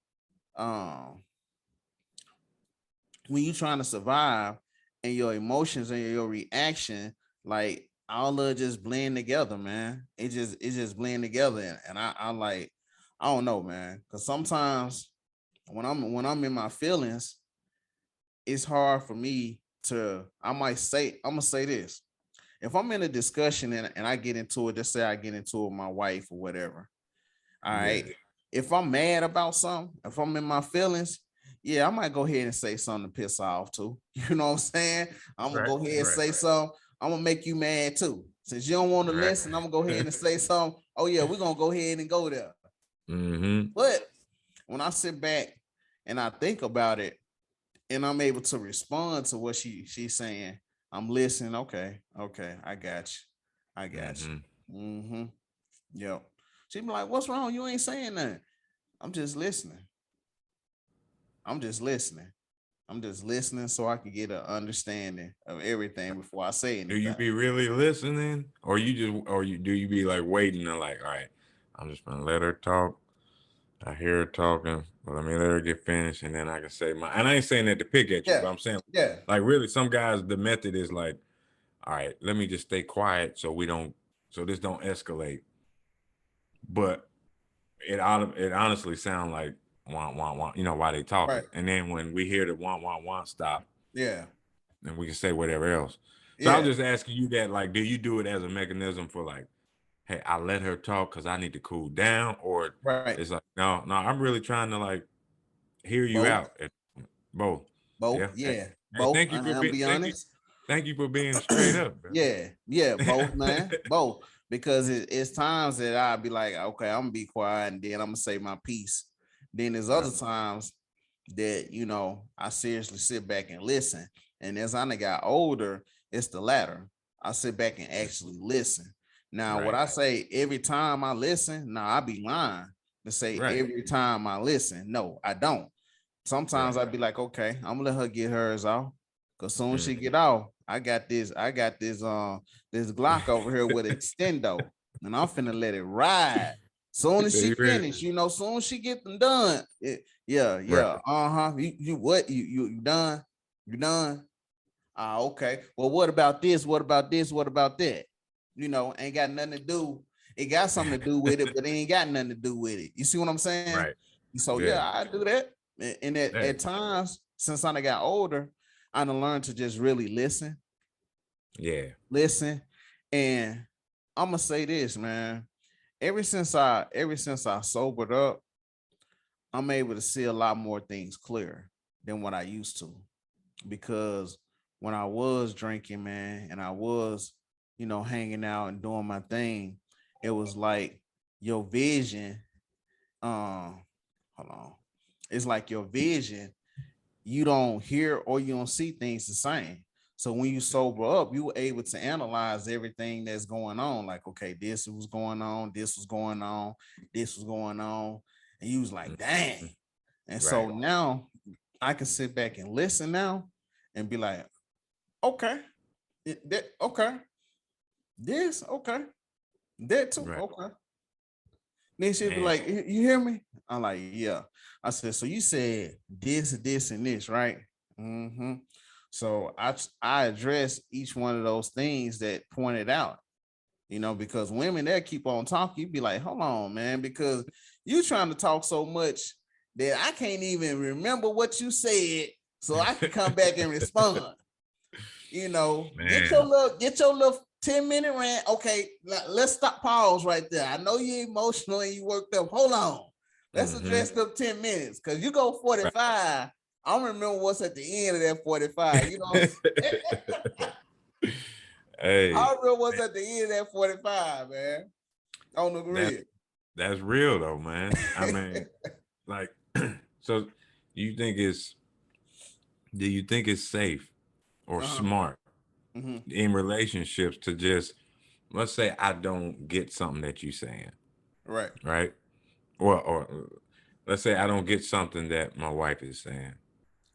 S1: when you trying to survive and your emotions and your reaction, like all of it just blend together, man. It just blend together. And I like, I don't know, man. Cause sometimes when I'm in my feelings, it's hard for me to, I'm gonna say this. If I'm in a discussion and I get into it, just say I get into it with my wife or whatever. All
S2: Yeah.
S1: right. If I'm mad about something, if I'm in my feelings, yeah, I might go ahead and say something to piss off too. You know what I'm saying? I'm gonna
S2: Right.
S1: go ahead and
S2: Right.
S1: say something. I'm gonna make you mad too. Since you don't want to
S2: Right.
S1: listen, I'm gonna go ahead and say something. Oh yeah, we're gonna go ahead and go there.
S2: Mm-hmm.
S1: But when I sit back and I think about it, and I'm able to respond to what she's saying, I'm listening. Okay, okay, I got you. I got
S2: Mm-hmm.
S1: you. Mm-hmm. Yep. She be like, "What's wrong? You ain't saying nothing." I'm just listening. I'm just listening. I'm just listening so I can get an understanding of everything before I say
S2: Do you
S1: anything.
S2: be really listening, or you be like waiting and like, all right, I'm just gonna let her talk. I hear her talking, but let me let her get finished, and then I can say my. And I ain't saying that to pick at you,
S1: Yeah,
S2: but I'm saying
S1: yeah,
S2: like really, some guys the method is like, all right, let me just stay quiet so this don't escalate. But it honestly sound like want want, while they talking,
S1: right.
S2: and then when we hear the want stop,
S1: Yeah,
S2: then we can say whatever else. So I was
S1: yeah,
S2: just asking you that, like, do you do it as a mechanism for like, hey, I let her talk because I need to cool down, or
S1: right.
S2: it's like, no, I'm really trying to like hear you
S1: Both,
S2: out. Both.
S1: both.
S2: Yeah. Hey,
S1: Yeah,
S2: hey,
S1: both. And I'll be honest.
S2: thank you for being straight up,
S1: Yeah, yeah, both,
S2: man.
S1: man, both. Because it's times that I'll be like, okay, I'm gonna be quiet, and then I'm gonna say my piece. Then there's
S2: Right.
S1: other times that I seriously sit back and listen. And as I done got older, it's the latter. I sit back and actually listen. Now, what
S2: Right.
S1: I say every time I listen, now I be lying to say
S2: Right.
S1: every time I listen. No, I don't. Sometimes
S2: Right.
S1: I'd be like, okay, I'm gonna let her get hers off. Cause soon as she
S2: Mm.
S1: get off, I got this Glock over here with extendo, and I'm finna let it ride. Soon as
S2: So
S1: she
S2: you ready?
S1: finish, soon as she get them done, yeah,
S2: Right.
S1: yeah, uh-huh. You what? You done? You done? Ah, okay. Well, what about this? What about this? What about that? Ain't got nothing to do. It got something to do with it, but it ain't got nothing to do with it. You see what I'm saying?
S2: Right.
S1: So
S2: Yeah.
S1: yeah, I do that. And
S2: Yeah.
S1: at times, since I got older, I done learned to just really
S2: Yeah.
S1: listen. And I'm gonna say this, man. Ever since I sobered up, I'm able to see a lot more things clear than what I used to. Because when I was drinking, man, and I was, hanging out and doing my thing, it was like your vision, hold on. It's like your vision, you don't hear or you don't see things the same. So when you sober up, you were able to analyze everything that's going on. Like, okay, this was going on, this was going on, this was going on. And you was like, dang.
S2: Mhm.
S1: And so
S2: Right.
S1: now I can sit back and listen now and be like, okay, okay, this, okay, that too,
S2: Right.
S1: okay. Then she'll be
S2: Man.
S1: like, you hear me? I'm like, yeah. I said, so you said this, and this, right? Mm-hmm. So I address each one of those things that pointed out, because women that keep on talking, you be like, hold on, man, because you trying to talk so much that I can't even remember what you said, so I can come back and respond. Get your
S2: Man.
S1: little 10-minute rant. Okay, let's stop, pause right there. I know you're emotional and you worked up. Hold on. Let's
S2: Mm-hmm.
S1: address them 10 minutes. Cause you go 45. I don't remember what's at the end of that 45. You know what I'm saying?
S2: Hey,
S1: I remember what's at the end of that 45, man. On the
S2: that's
S1: grid.
S2: that's real though, man. I mean, like, so you think it's do you think it's safe or
S1: Uh-huh.
S2: smart
S1: Mm-hmm.
S2: in relationships to just, let's say I don't get something that you're saying,
S1: Right.
S2: right? Or let's say I don't get something that my wife is saying.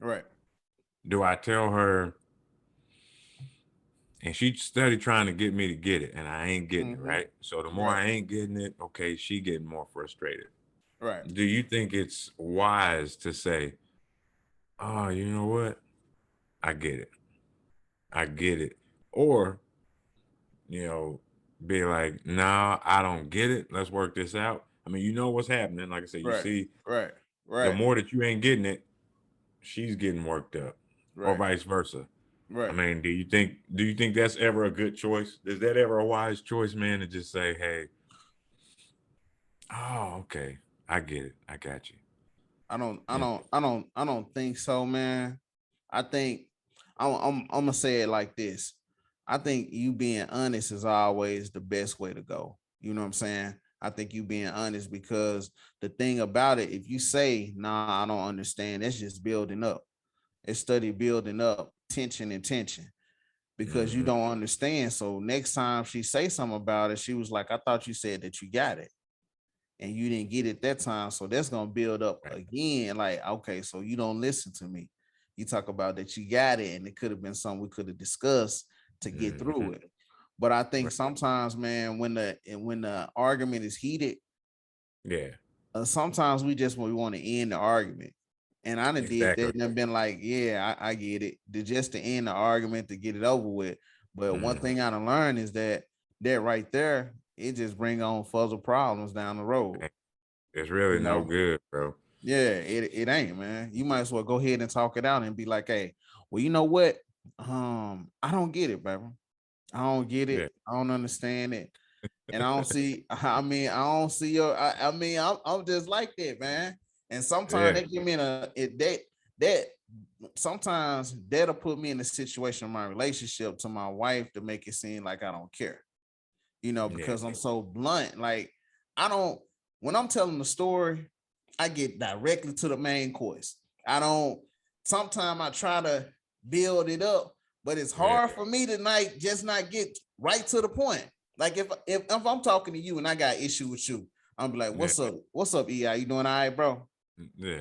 S1: Right.
S2: Do I tell her, and she studied trying to get me to get it, and I ain't getting it,
S1: Mm-hmm.
S2: right? So the more I ain't getting it, okay, she getting more frustrated.
S1: Right.
S2: Do you think it's wise to say, oh, you know what? I get it. I get it. Or, you know, be like, nah, I don't get it. Let's work this out. I mean, you know what's happening. Like I said, you
S1: Right.
S2: see,
S1: Right.
S2: the
S1: Right.
S2: more that you ain't getting it, she's getting worked up, or
S1: Right.
S2: vice versa. I
S1: Right.
S2: mean, do you think that's ever a good choice? Is that ever a wise choice, man, to just say, hey, oh, okay, I get it. I got you. And
S1: I don't think so, man. I think I'm gonna say it like this. I think you being honest is always the best way to go. You know what I'm saying? I think you being honest, because the thing about it, if you say, nah, I don't understand, that's just building up. It's study building up tension and tension, because you
S2: mhm,
S1: don't understand. So next time she say something about it, she was like, I thought you said that you got it and you didn't get it that time. So that's gonna build up
S2: right.
S1: again. Like, okay, so you don't listen to me. You talk about that you got it, and it could have been something we could have discussed to get
S2: Mhm,
S1: through it. But I think
S2: right.
S1: sometimes, man, when the argument is heated,
S2: Yeah,
S1: sometimes we want to end the argument. And I done did
S2: exactly.
S1: that and done been like, yeah, I get it. Just to end the argument to get it over with. But one
S2: Mhm,
S1: thing I done learned is that right there, it just bring on further problems down the road.
S2: right. It's really
S1: You
S2: no
S1: know,
S2: good, bro.
S1: yeah, it ain't, man. You might as well go ahead and talk it out and be like, hey, well, you know what? I don't get it, baby. I don't get
S2: Yeah,
S1: it. I don't understand it. And I don't see, I mean, I don't see your, I mean, I'm just like that, man. And sometimes
S2: yeah.
S1: they give me that sometimes that'll put me in a situation in my relationship to my wife to make it seem like I don't care,
S2: Yeah,
S1: because I'm so blunt. Like, I don't, when I'm telling the story, I get directly to the main course. I don't, sometimes I try to build it up, but it's
S2: yeah,
S1: hard for me tonight just not get right to the point. Like if I'm talking to you and I got issue with you, I'm be like,
S2: yeah,
S1: what's up? What's up, EI? You doing all right, bro?
S2: yeah.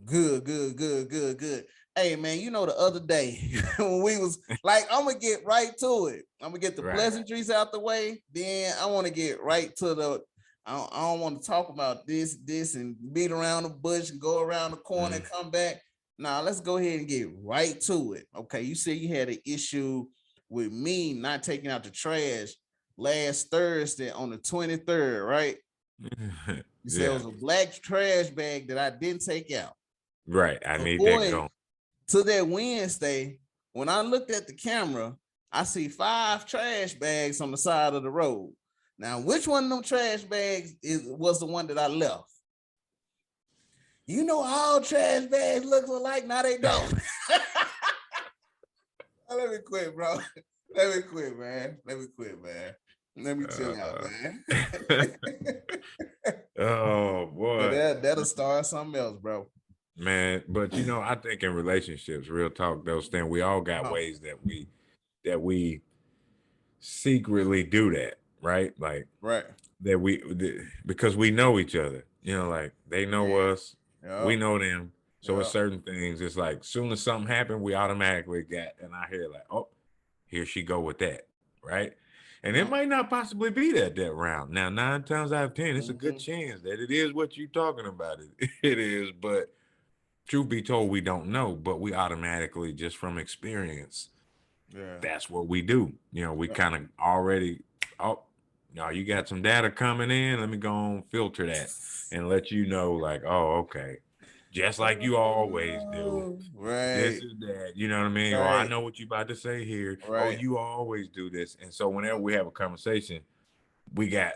S1: Good, good, good, good, good. Hey man, the other day when we was like, I'm gonna get right to it. I'm gonna get the
S2: Right.
S1: pleasantries out the way. Then I want to get right to the. I don't want to talk about this, and beat around the bush and go around the corner and
S2: Mm,
S1: come back. Now let's go ahead and get right to it. Okay, you said you had an issue with me not taking out the trash last Thursday on the 23rd, right? You said it
S2: yeah.
S1: was a black trash bag that I didn't take out.
S2: Right. I need that
S1: Avoid
S2: going.
S1: to that Wednesday, when I looked at the camera, I see 5 trash bags on the side of the road. Now, which one of them trash bags was the one that I left? All trash bags look alike. Now they don't. Let me quit, bro. Let me quit, man. Let me quit, man. Let me chill out,
S2: Uh,
S1: man.
S2: oh
S1: But
S2: boy,
S1: that'll start something else, bro.
S2: man. But I think in relationships, real talk, those things, we all got
S1: Oh,
S2: ways that we secretly do that, right? Like
S1: right.
S2: because we know each other. Like they know
S1: Yeah.
S2: us, we
S1: Yep.
S2: know them. So it's
S1: Yep.
S2: certain things. It's like soon as something happened, we automatically got, and I hear like, oh, here she go with that, right? And it
S1: Yep.
S2: might not possibly be that round. Now, 9 times out of 10, it's a good
S1: Mm-hmm.
S2: chance that it is what you're talking about. It is, but truth be told, we don't know. But we automatically, just from experience,
S1: Yeah.
S2: that's what we do. We
S1: Yep.
S2: kind of already, oh, no, you got some data coming in. Let me go and filter that and let you know, like, oh, okay. Just like you always do.
S1: Oh,
S2: This
S1: right.
S2: is that, you know what I mean? Or I
S1: Right.
S2: know what you about to say here. Oh,
S1: Right.
S2: you always do this. And so whenever we have a conversation, we got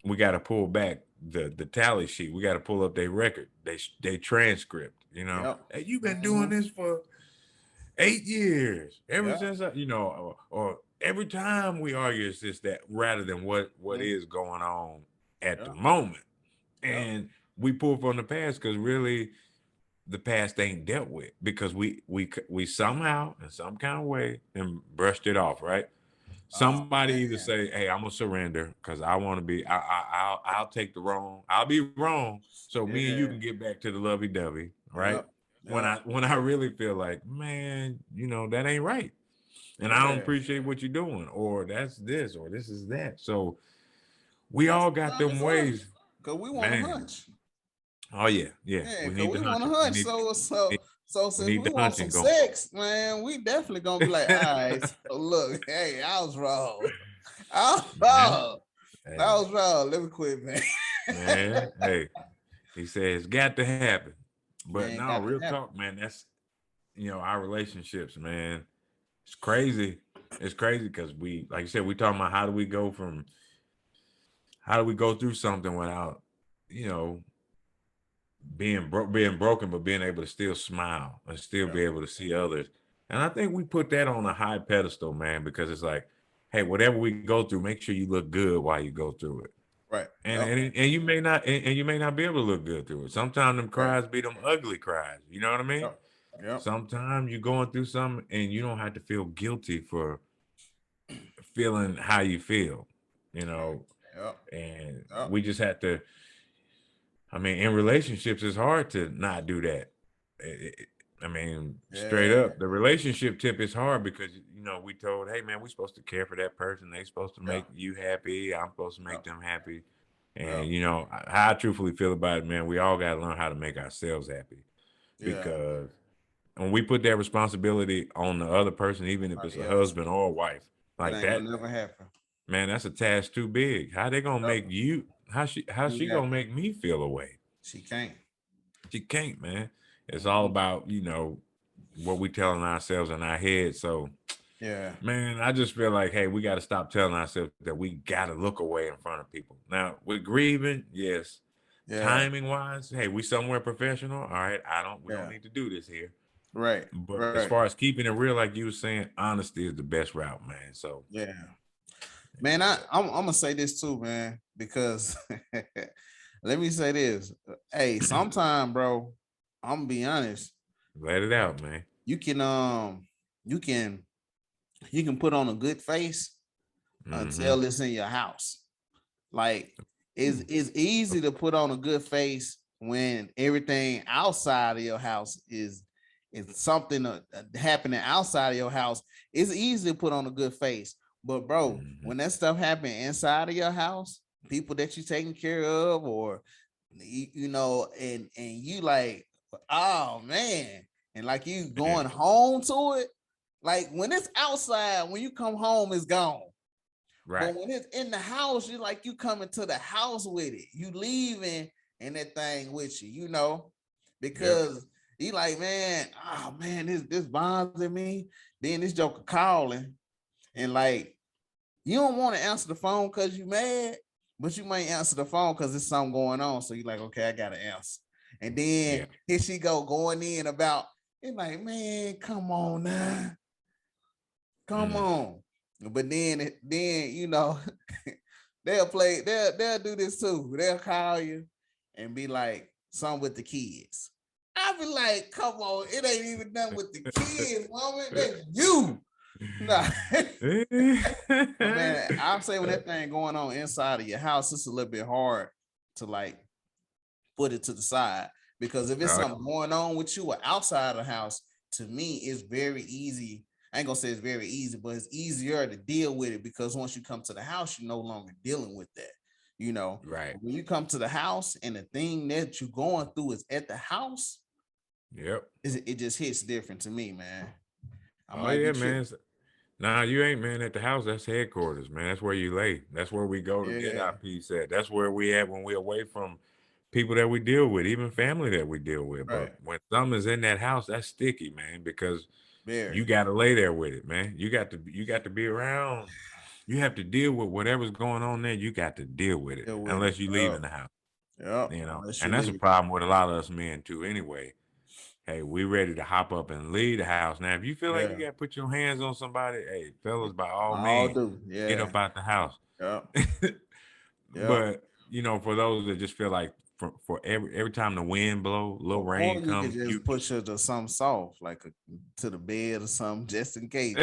S2: we got to pull back the tally sheet. We got to pull up their record, they transcript.
S1: Yep.
S2: Hey, you've been doing
S1: Mm-hmm.
S2: this for 8 years, ever
S1: Yep.
S2: since or every time we argue, it's just that rather than what
S1: Mm-hmm.
S2: is going on at the
S1: Yep.
S2: moment.
S1: Yep.
S2: And we pull from the past because really the past ain't dealt with because we somehow in some kind of way and brushed it off, right?
S1: Oh
S2: Somebody either
S1: man.
S2: say, "Hey, I'm gonna surrender because I want to be. I'll take the wrong. I'll be wrong, so me and you
S1: Yeah.
S2: can get back to the lovey-dovey, right?"
S1: Yep.
S2: When
S1: Yep.
S2: I really feel like, man, that ain't right. and I don't appreciate what you're doing, or that's this, or this is that. So we all got them ways,
S1: because we want to
S2: man.
S1: hunch.
S2: Oh yeah, yeah.
S1: Yeah,
S2: We
S1: because
S2: need
S1: we
S2: the
S1: want to
S2: hunching.
S1: hunch. So
S2: We
S1: since
S2: need
S1: we
S2: the
S1: want some
S2: hunching going.
S1: sex, man, we definitely gonna be like, all right, so look, hey, I was wrong. I was
S2: Man,
S1: wrong.
S2: hey,
S1: I was wrong. Let me quit, man.
S2: man, hey. He says, got to happen. But
S1: Man,
S2: no,
S1: got to
S2: real
S1: happen.
S2: talk, man. That's, our relationships, man. It's crazy. It's crazy because we, like you said, we talking about how do we go through something without, being broken, but being able to still smile and still be able to see others. And I think we put that on a high pedestal, man, because it's like, hey, whatever we go through, make sure you look good while you go through it.
S1: Right.
S2: And you may not be able to look good through it. Sometimes them cries be them ugly cries. You know what I mean?
S1: Yep.
S2: Sometimes you're going through something and you don't have to feel guilty for feeling how you feel, and we just have to, in relationships, it's hard to not do that. Straight up, the relationship tip is hard because, we told, hey man, we're supposed to care for that person. They supposed to make you happy. I'm supposed to make them happy. And, how I truthfully feel about it, man, we all got to learn how to make ourselves happy. Because when we put that responsibility on the other person, even if it's a husband or a wife, like that,
S1: never happen.
S2: Man, that's a task too big. How they gonna make you? How she gonna make me feel away?
S1: She can't.
S2: She can't, man. It's all about what we telling ourselves in our head. So, man, I just feel like, hey, we got to stop telling ourselves that we got to look away in front of people. Now, with grieving, yes. Timing wise, hey, we somewhere professional. All right, we don't need to do this here.
S1: Right.
S2: But as far as keeping it real, like you were saying, honesty is the best route, man. So
S1: man, I'm gonna say this too, man, because let me say this. Hey, sometime, bro, I'm gonna be honest.
S2: Let it out, man.
S1: You can put on a good face until it's in your house. Like it's easy to put on a good face when everything outside of your house is something happening outside of your house. It's easy to put on a good face, but bro, when that stuff happen inside of your house, people that you're taking care of, or and you like, oh man, and like you going home to it, like when it's outside, when you come home, it's gone. Right. But when it's in the house, you like you coming to the house with it. You leaving and that thing with you, because he like, man, oh man, this bothers me. Then this joker calling, and like you don't want to answer the phone because you mad, but you might answer the phone because there's something going on. So you like, okay, I gotta answer. And then here she going in about it, like, man, come on now. Come on. But then they'll do this too. They'll call you and be like, something with the kids. I'll be like, come on, it ain't even done with the kids, woman. That's you. Nah. Man, I'll say when that thing going on inside of your house, it's a little bit hard to like put it to the side, because if it's something going on with you or outside the house, to me, it's very easy. I ain't gonna say it's very easy, but it's easier to deal with it, because once you come to the house, you're no longer dealing with that. Right. When you come to the house and the thing that you're going through is at the house, it just hits different to me, man.
S2: Man. Nah, you ain't, man. At the house, that's headquarters, man. That's where you lay. That's where we go to get our peace at. That's where we at when we're away from people that we deal with, even family that we deal with. Right. But when something's in that house, that's sticky, man, because you got to lay there with it, man. You got to be around. You have to deal with whatever's going on there. You got to deal with it unless you leave in the house. And that's a problem with a lot of us men too. Anyway, hey, we ready to hop up and leave the house. Now, if you feel like you got to put your hands on somebody, hey, fellas, by all means, get up out the house. But for those that just feel like for every time the wind blow, little rain comes,
S1: you push her to something soft, like to the bed or something, just in case.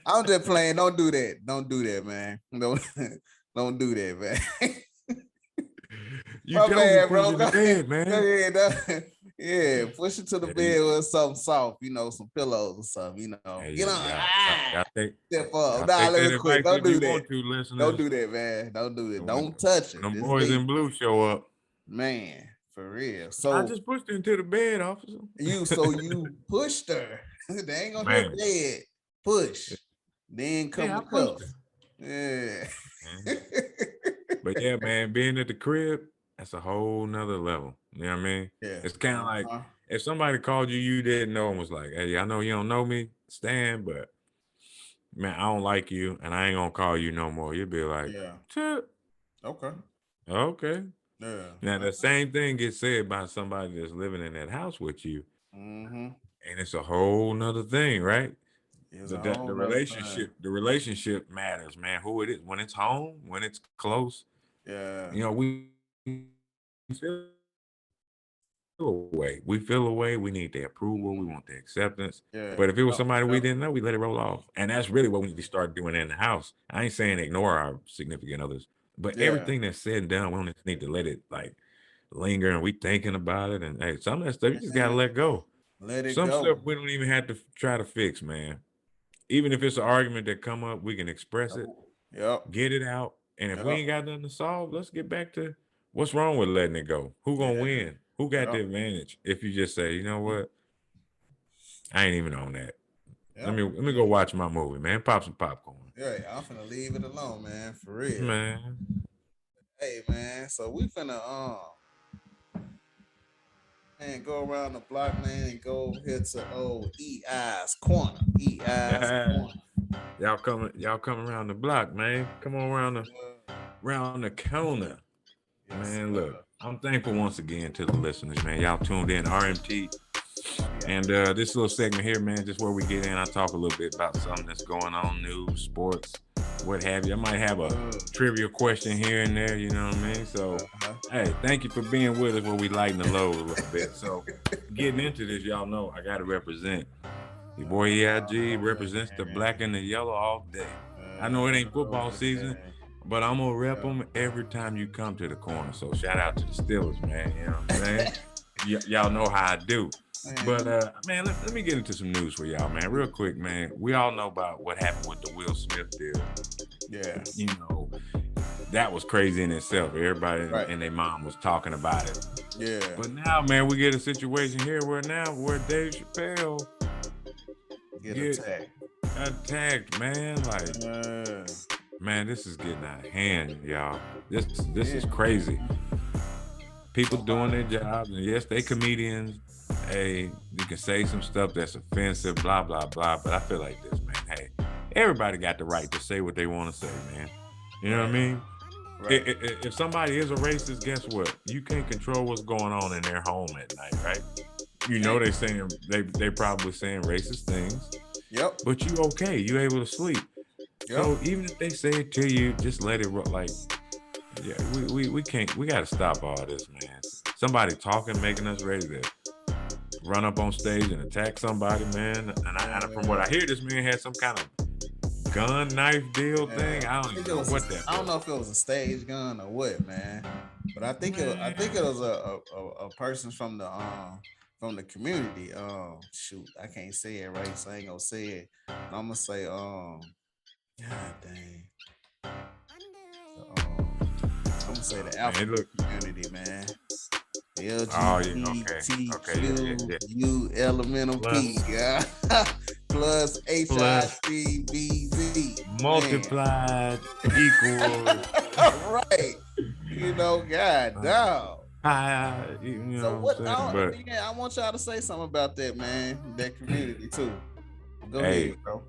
S1: I'm just playing. Don't do that. Don't do that, man. Don't do that, man.
S2: You tell me, bro. Go ahead, man.
S1: Yeah, push it to the bed with something soft, some pillows or something,
S2: Hey,
S1: Get on.
S2: y'all
S1: Step up.
S2: take
S1: Let
S2: that
S1: me quit.
S2: advice
S1: Don't
S2: if
S1: do
S2: you
S1: that.
S2: want to, listeners.
S1: Don't do that, man. Don't do it.
S2: When
S1: Don't touch it.
S2: them
S1: It's
S2: boys
S1: me.
S2: in blue show up.
S1: Man, for real.
S2: I
S1: So
S2: just pushed her into the bed, officer.
S1: you pushed her. They ain't gonna hit bed. Push. Then come the cuff. Yeah.
S2: But yeah, man, being at the crib, that's a whole nother level. You know what I mean?
S1: Yeah.
S2: It's kind of like if somebody called you didn't know and was like, hey, I know you don't know me, Stan, but man, I don't like you and I ain't gonna call you no more. You'd be like,
S1: yeah. Okay.
S2: Yeah. Now the same thing gets said by somebody that's living in that house with you.
S1: Mm-hmm.
S2: And it's a whole nother thing, right?
S1: The
S2: relationship matters, man. Who it is, when it's home, when it's close.
S1: Yeah.
S2: We feel away. We feel away. We need the approval. We want the acceptance.
S1: Yeah.
S2: But if it was somebody we didn't know, we let it roll off. And that's really what we need to start doing in the house. I ain't saying ignore our significant others, but everything that's said and done, we don't need to let it like linger and we thinking about it. And hey, some of that stuff you just gotta let go. Some stuff we don't even have to try to fix, man. Even if it's an argument that come up, we can express it, get it out. And if we ain't got nothing to solve, let's get back to what's wrong with letting it go. Who gonna win? Who got the advantage? If you just say, you know what, I ain't even on that. Let me go watch my movie, man. Pop some popcorn.
S1: Yeah, I'm finna leave it alone, man. For real,
S2: man.
S1: Hey, man. So we finna man, go around the block, man, and go here to old EI's Corner. EI's Corner.
S2: Y'all come around the block, man. Come on around the corner. Yes, man, look, I'm thankful once again to the listeners, man. Y'all tuned in, RMT. And this little segment here, man, just where we get in, I talk a little bit about something that's going on, news, sports, what have you. I might have a trivia question here and there, you know what I mean? So, hey, thank you for being with us where we lighten the load a little bit. So, getting into this, y'all know I got to represent. Your boy EIG represents the black and the yellow all day. I know it ain't football season, but I'm going to rep them every time you come to the corner. So, shout out to the Steelers, man. You know what I'm saying? Y'all know how I do. But man, let me get into some news for y'all, man. Real quick, man. We all know about what happened with the Will Smith deal.
S1: Yeah.
S2: You know, that was crazy in itself. Everybody and their mom was talking about it.
S1: Yeah.
S2: But now, man, we get a situation here where Dave Chappelle
S1: get
S2: attacked, man. Like, man, this is getting out of hand, y'all. This is crazy. People doing their jobs, and yes, they comedians. Hey, you can say some stuff that's offensive, blah, blah, blah. But I feel like this, man. Hey, everybody got the right to say what they want to say, man. You know what I mean? Right. If somebody is a racist, guess what? You can't control what's going on in their home at night, right? You know they probably saying racist things.
S1: Yep.
S2: But you okay. You able to sleep. Yep. So even if they say it to you, just let it like, yeah, we can't, we got to stop all this, man. Somebody talking, making us ready to run up on stage and attack somebody, man. And from what I hear, this man had some kind of gun, knife deal thing. I don't even know what that was.
S1: I don't know if it was a stage gun or what, man. But I think it was a person from the community. Shoot, I can't say it right, so I ain't gonna say it. I'm gonna say, God dang. I'm gonna say the African community, man. LGBTQ elemental P, yeah. Plus HICBZ.
S2: Multiplied equals.
S1: Right. You know, God, dog.
S2: So what?
S1: I want y'all to say something about that, man. That community too. Go ahead, bro.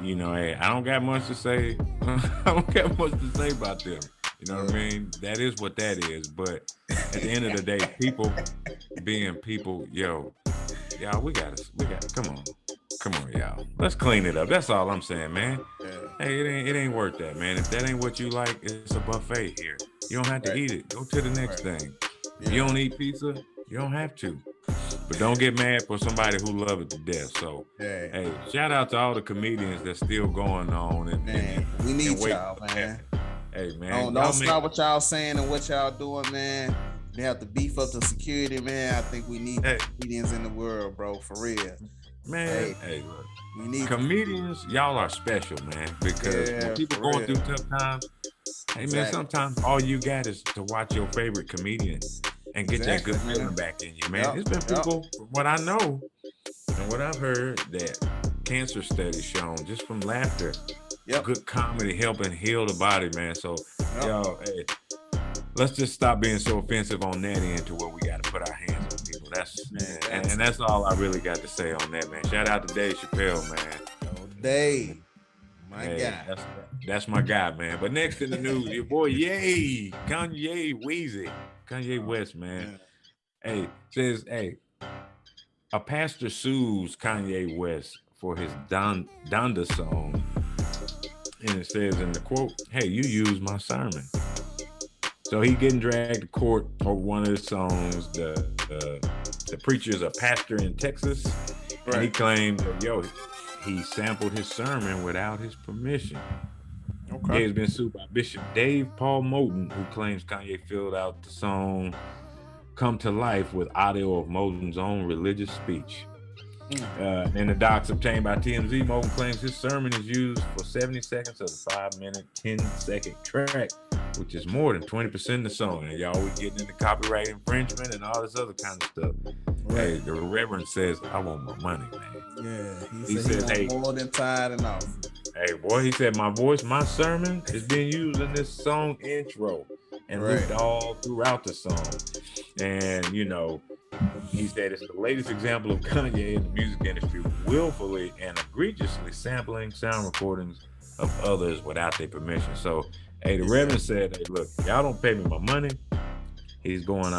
S2: You know, hey, I don't got much to say. I don't got much to say about them. You know what I mean? That is what that is. But at the end of the day, people being people, y'all, we got, come on, y'all. Let's clean it up. That's all I'm saying, man. Yeah. Hey, it ain't worth that, man. If that ain't what you like, it's a buffet here. You don't have to eat it. Go to the next thing. Yeah. You don't eat pizza, you don't have to. But don't get mad for somebody who love it to death. So, hey, shout out to all the comedians that's still going on. And
S1: we need y'all, man.
S2: Hey, man.
S1: Don't stop what y'all saying and what y'all doing, man. They have to beef up the security, man. I think we need
S2: Hey.
S1: comedians in the world, bro, for real.
S2: Man, hey, look.
S1: We need
S2: Comedians, y'all are special, man. Because when people going through tough times, hey man, sometimes all you got is to watch your favorite comedian and get that good feeling back in you, man. It's been people, from what I know and what I've heard, that cancer studies shown just from laughter, good comedy helping heal the body, man. So y'all, hey, let's just stop being so offensive on that end to where we got to put our hands on people. And that's all I really got to say on that, man. Shout out to Dave Chappelle, man.
S1: Dave, my guy.
S2: That's my guy, man. But next in the news, your boy Kanye West, man. Hey, says, hey, a pastor sues Kanye West for his Donda song. And it says in the quote, hey, you used my sermon. So he getting dragged to court over one of his songs. The preacher's a pastor in Texas. And he claimed that, he sampled his sermon without his permission. Okay. He has been sued by Bishop Dave Paul Moten, who claims Kanye filled out the song Come to Life with audio of Moten's own religious speech. In the docs obtained by TMZ, Moten claims his sermon is used for 70 seconds of the 5-minute, 10-second track, which is more than 20% of the song. And y'all we getting into copyright infringement and all this other kind of stuff. Hey, the Reverend says, I want my money, man.
S1: Yeah, he said, hey, more than tired and off.
S2: Hey, boy, he said, my sermon is being used in this song intro and looped all throughout the song. And, he said it's the latest example of Kanye in the music industry willfully and egregiously sampling sound recordings of others without their permission. So, hey, the Reverend said, hey, look, y'all don't pay me my money. He's going,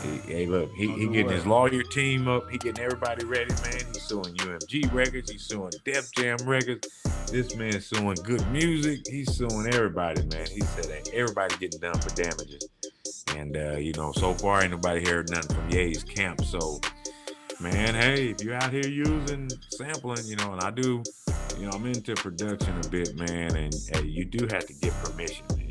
S2: he getting his lawyer team up. He getting everybody ready, man. He's suing UMG Records. He's suing Def Jam Records. This man's suing Good Music. He's suing everybody, man. He said, hey, everybody getting done for damages. And, so far ain't nobody heard nothing from Ye's camp. So, man, hey, if you're out here using sampling, and I do, I'm into production a bit, man. And hey, you do have to get permission, man.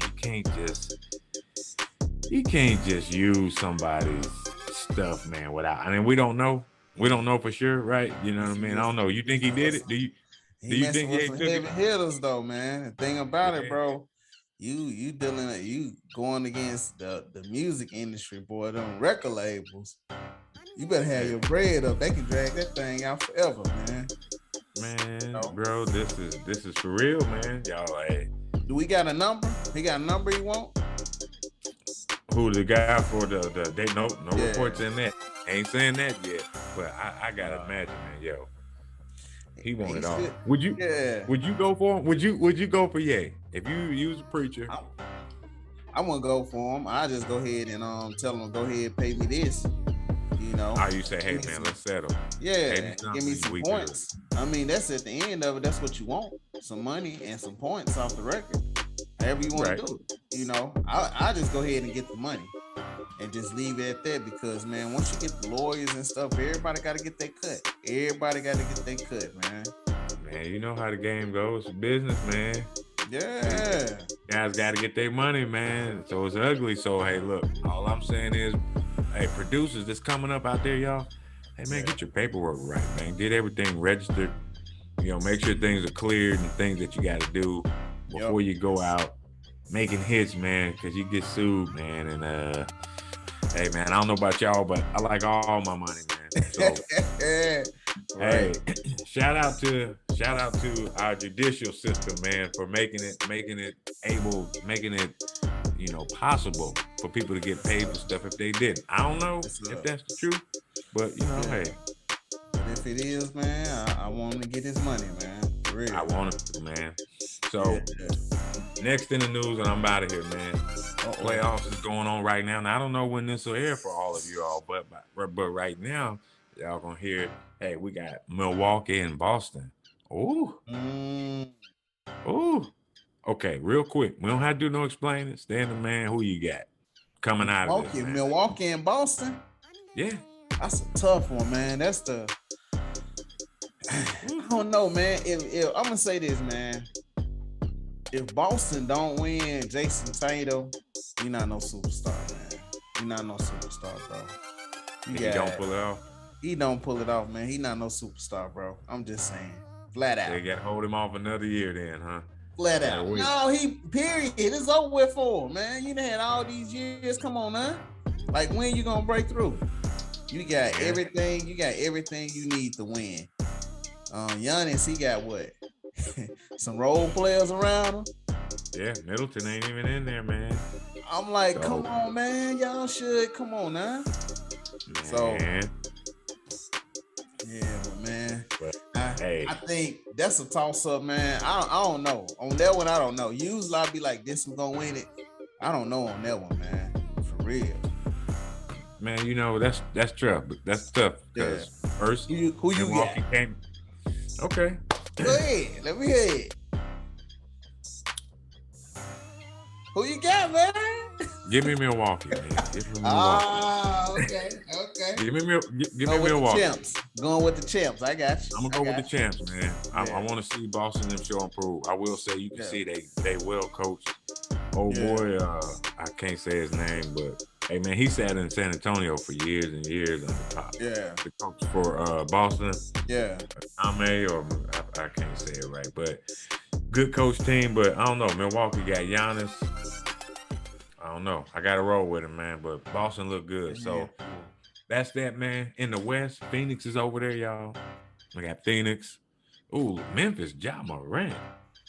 S2: You can't just use somebody's stuff, man, without. I mean, we don't know for sure, right? You know what I mean? I don't know. You think he did it? Do you think he took
S1: heavy hitters though, man? The thing about it, bro, you going against the music industry, boy, them record labels. You better have your bread up. They can drag that thing out forever, man.
S2: Man, bro, this is for real, man. Y'all, hey.
S1: Do we got a number? He got a number he want?
S2: Who the guy for the no reports in that. Ain't saying that yet, but I gotta imagine, man, he want it all. Would you go for him? Would you go for Ye if you was a preacher?
S1: I wouldn't go for him. I just go ahead and tell him, go ahead, pay me this.
S2: Oh, you say, hey man, let's settle.
S1: Yeah, give me some points. I mean, that's at the end of it. That's what you want: some money and some points off the record. However you want to do it. I just go ahead and get the money and just leave it at that, because man, once you get the lawyers and stuff, everybody got to get their cut. Everybody got to get their cut, man.
S2: Man, you know how the game goes. It's business, man.
S1: Yeah.
S2: Guys got to get their money, man. So it's ugly. So hey, look, all I'm saying is, hey, producers that's coming up out there, y'all, hey man, get your paperwork right, man. Get everything registered. Make sure things are cleared and things that you got to do before you go out making hits, man, because you get sued, man. And hey man, I don't know about y'all, but I like all my money, man. So hey, shout out to our judicial system, man, for making it possible for people to get paid for stuff if they didn't. I don't know if that's the truth, but hey.
S1: But if it is, man, I want him to get his money, man. For real.
S2: I want him to, man. So next in the news, and I'm out of here, man. Playoffs is going on right now. Now I don't know when this will air for all of you all, but right now, y'all gonna hear, hey, we got Milwaukee and Boston. Ooh. Ooh. Okay, real quick. We don't have to do no explaining. Standing man, who you got coming out of this?
S1: Milwaukee and Boston?
S2: Yeah.
S1: That's a tough one, man. That's the I don't know, man. If I'm gonna say this, man. If Boston don't win Jason Tatum, you're not no superstar, man. He not no superstar, bro.
S2: He don't pull it off.
S1: He don't pull it off, man. He not no superstar, bro. I'm just saying, flat out.
S2: They got to hold him off another year, then, huh?
S1: Flat out. No, period. It's over with for him, man. You done had all these years. Come on, man. Like, when you gonna break through? You got everything. You got everything you need to win. Giannis, he got what? Some role players around him.
S2: Yeah, Middleton ain't even in there, man.
S1: I'm like, come on, man. Y'all should come on now.
S2: Man.
S1: So, yeah, but man, I think that's a toss up, man. I don't know. On that one, I don't know. Usually I'll be like, this one gonna win it. I don't know on that one, man. For real.
S2: Man, you know, that's tough. That's tough because first,
S1: who you got?
S2: Okay.
S1: Go ahead. Let me hear it. Who you got, man?
S2: Give me Milwaukee, man.
S1: Okay.
S2: Give me Milwaukee.
S1: Going with the champs. I got you.
S2: I'm gonna go with the champs, man. I want to see Boston and show improve. I will say you can see they well coached. Boy, I can't say his name, but hey, man, he sat in San Antonio for years and years on the top.
S1: Yeah.
S2: The coach for Boston.
S1: Yeah.
S2: Ame, or I can't say it right, but good coach team. But I don't know. Milwaukee got Giannis. I don't know. I got to roll with him, man. But Boston look good. So that's that, man. In the West, Phoenix is over there, y'all. We got Phoenix. Ooh, Memphis, Ja Morant.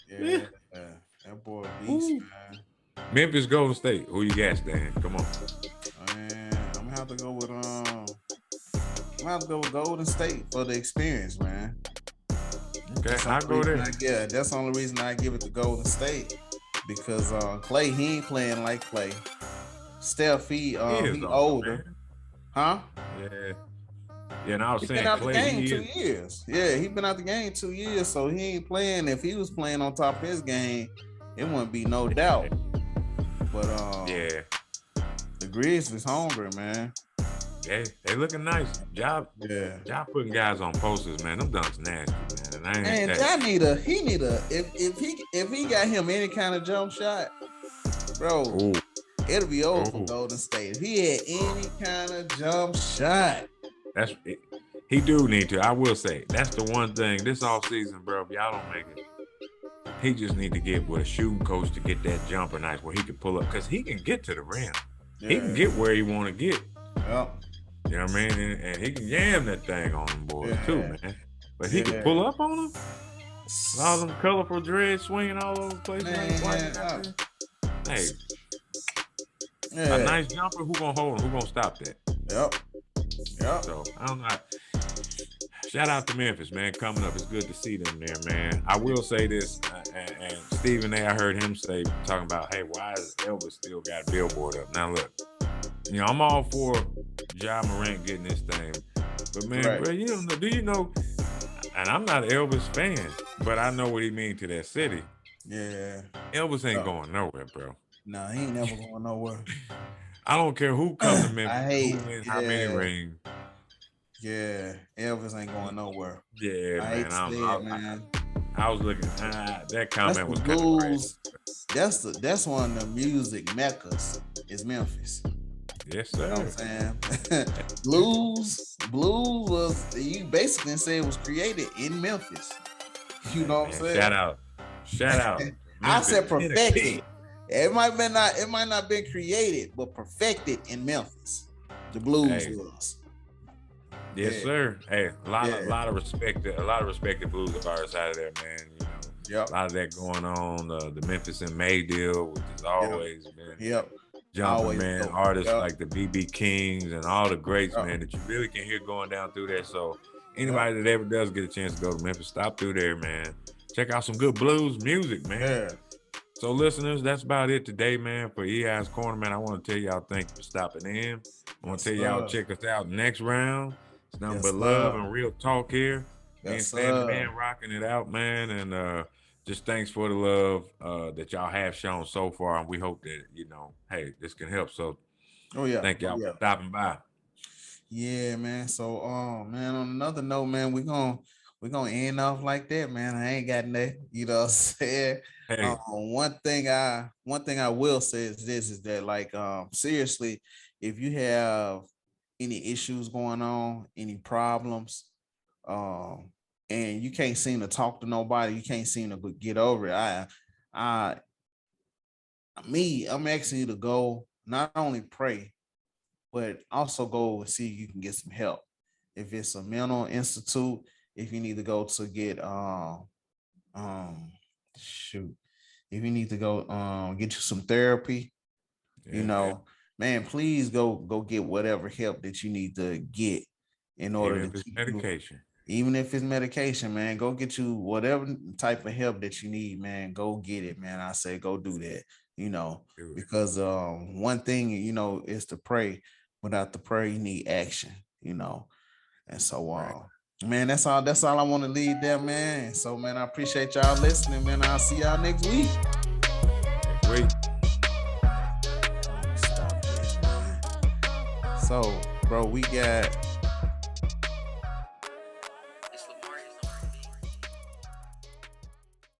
S1: Yeah. That boy beast, man.
S2: Memphis, Golden State. Who you got, Stan? Come on.
S1: Man, I'm gonna have to go with Golden State for the experience, man.
S2: Okay, I'll go there.
S1: That's the only reason I give it to Golden State. Because Clay, he ain't playing like Clay. Steph, he older. Man. Huh?
S2: Yeah. Yeah, and I was saying
S1: been out
S2: Clay,
S1: the game 2 years. Yeah, he been out the game 2 years, so he ain't playing. If he was playing on top of his game, it wouldn't be no doubt. But the Grizzlies hungry, man.
S2: Yeah, they looking nice. Ja putting guys on posters, man. Them dunks nasty, man.
S1: And Ja need a if he got him any kind of jump shot, bro, it'll be over for Golden State. If he had any kind of jump shot.
S2: That's it. He do need to. I will say that's the one thing this offseason, bro. If y'all don't make it, he just need to get with a shooting coach to get that jumper nice where he can pull up because he can get to the rim. Yeah. He can get where he want to get.
S1: Yep.
S2: You know what I mean? And he can jam that thing on them boys too, man. But he can pull up on them. All them colorful dreads swinging all over the place. Hey, a nice jumper. Who gonna hold him? Who gonna stop that?
S1: Yep.
S2: So I don't know. Shout out to Memphis, man. Coming up, it's good to see them there, man. I will say this, and Stephen A. I heard him talking about, hey, why is Elvis still got Billboard up? Now look, you know, I'm all for Ja Morant getting this thing, but man, bro, do you know? And I'm not an Elvis fan, but I know what he means to that city.
S1: Yeah,
S2: Elvis ain't going nowhere, bro.
S1: No, he ain't never going nowhere.
S2: I don't care who comes to Memphis, who wins how many rings.
S1: Yeah, Elvis ain't going nowhere.
S2: Yeah,
S1: man.
S2: I was looking. That comment was kind of crazy.
S1: That's one of the music meccas. Is Memphis.
S2: Yes, sir.
S1: You know what I'm saying? Blues was, you basically say it was created in Memphis. You know what I'm saying?
S2: Shout out.
S1: I said perfected. It might not been created, but perfected in Memphis. The blues was.
S2: Yes, sir. Hey, a lot of respected blues artists out of there, man. You know, a lot of that going on. The Memphis and May deal, which has always been jumping, man. Artists like the BB Kings and all the greats, man, that you really can hear going down through there. So anybody that ever does get a chance to go to Memphis, stop through there, man. Check out some good blues music, man. Yeah. So listeners, that's about it today, man. For EI's Corner, man, I want to tell y'all thank you for stopping in. I want to tell y'all check us out next round. It's nothing but love and real talk here. And Stan Man rocking it out, man. And just thanks for the love that y'all have shown so far. And we hope that, hey, this can help. So thank y'all for stopping by.
S1: Yeah, man. So man, on another note, man, we're we're gonna end off like that, man. I ain't got nothing, you know what I'm saying?
S2: Hey,
S1: One thing I will say is this is that like seriously, if you have any issues going on, any problems, um, and you can't seem to talk to nobody, you can't seem to get over it. I I'm asking you to go not only pray, but also go and see if you can get some help. If it's a mental institute, if you need to go to get um shoot, if you need to go get you some therapy, you
S2: yeah,
S1: know, man, please go get whatever help that you need to get in order
S2: even
S1: to
S2: if it's
S1: keep you,
S2: medication.
S1: even if it's medication, man, go get you whatever type of help that you need, man. Go get it, man. I say go do that, you know,
S2: Do it.
S1: because one thing, you know, is to pray. Without the prayer, you need action, you know. And so
S2: Right.
S1: man, that's all I want to leave there, man. So man, I appreciate y'all listening, man. I'll see y'all next week.
S2: Next week.
S1: Stop this, man. So, bro, we got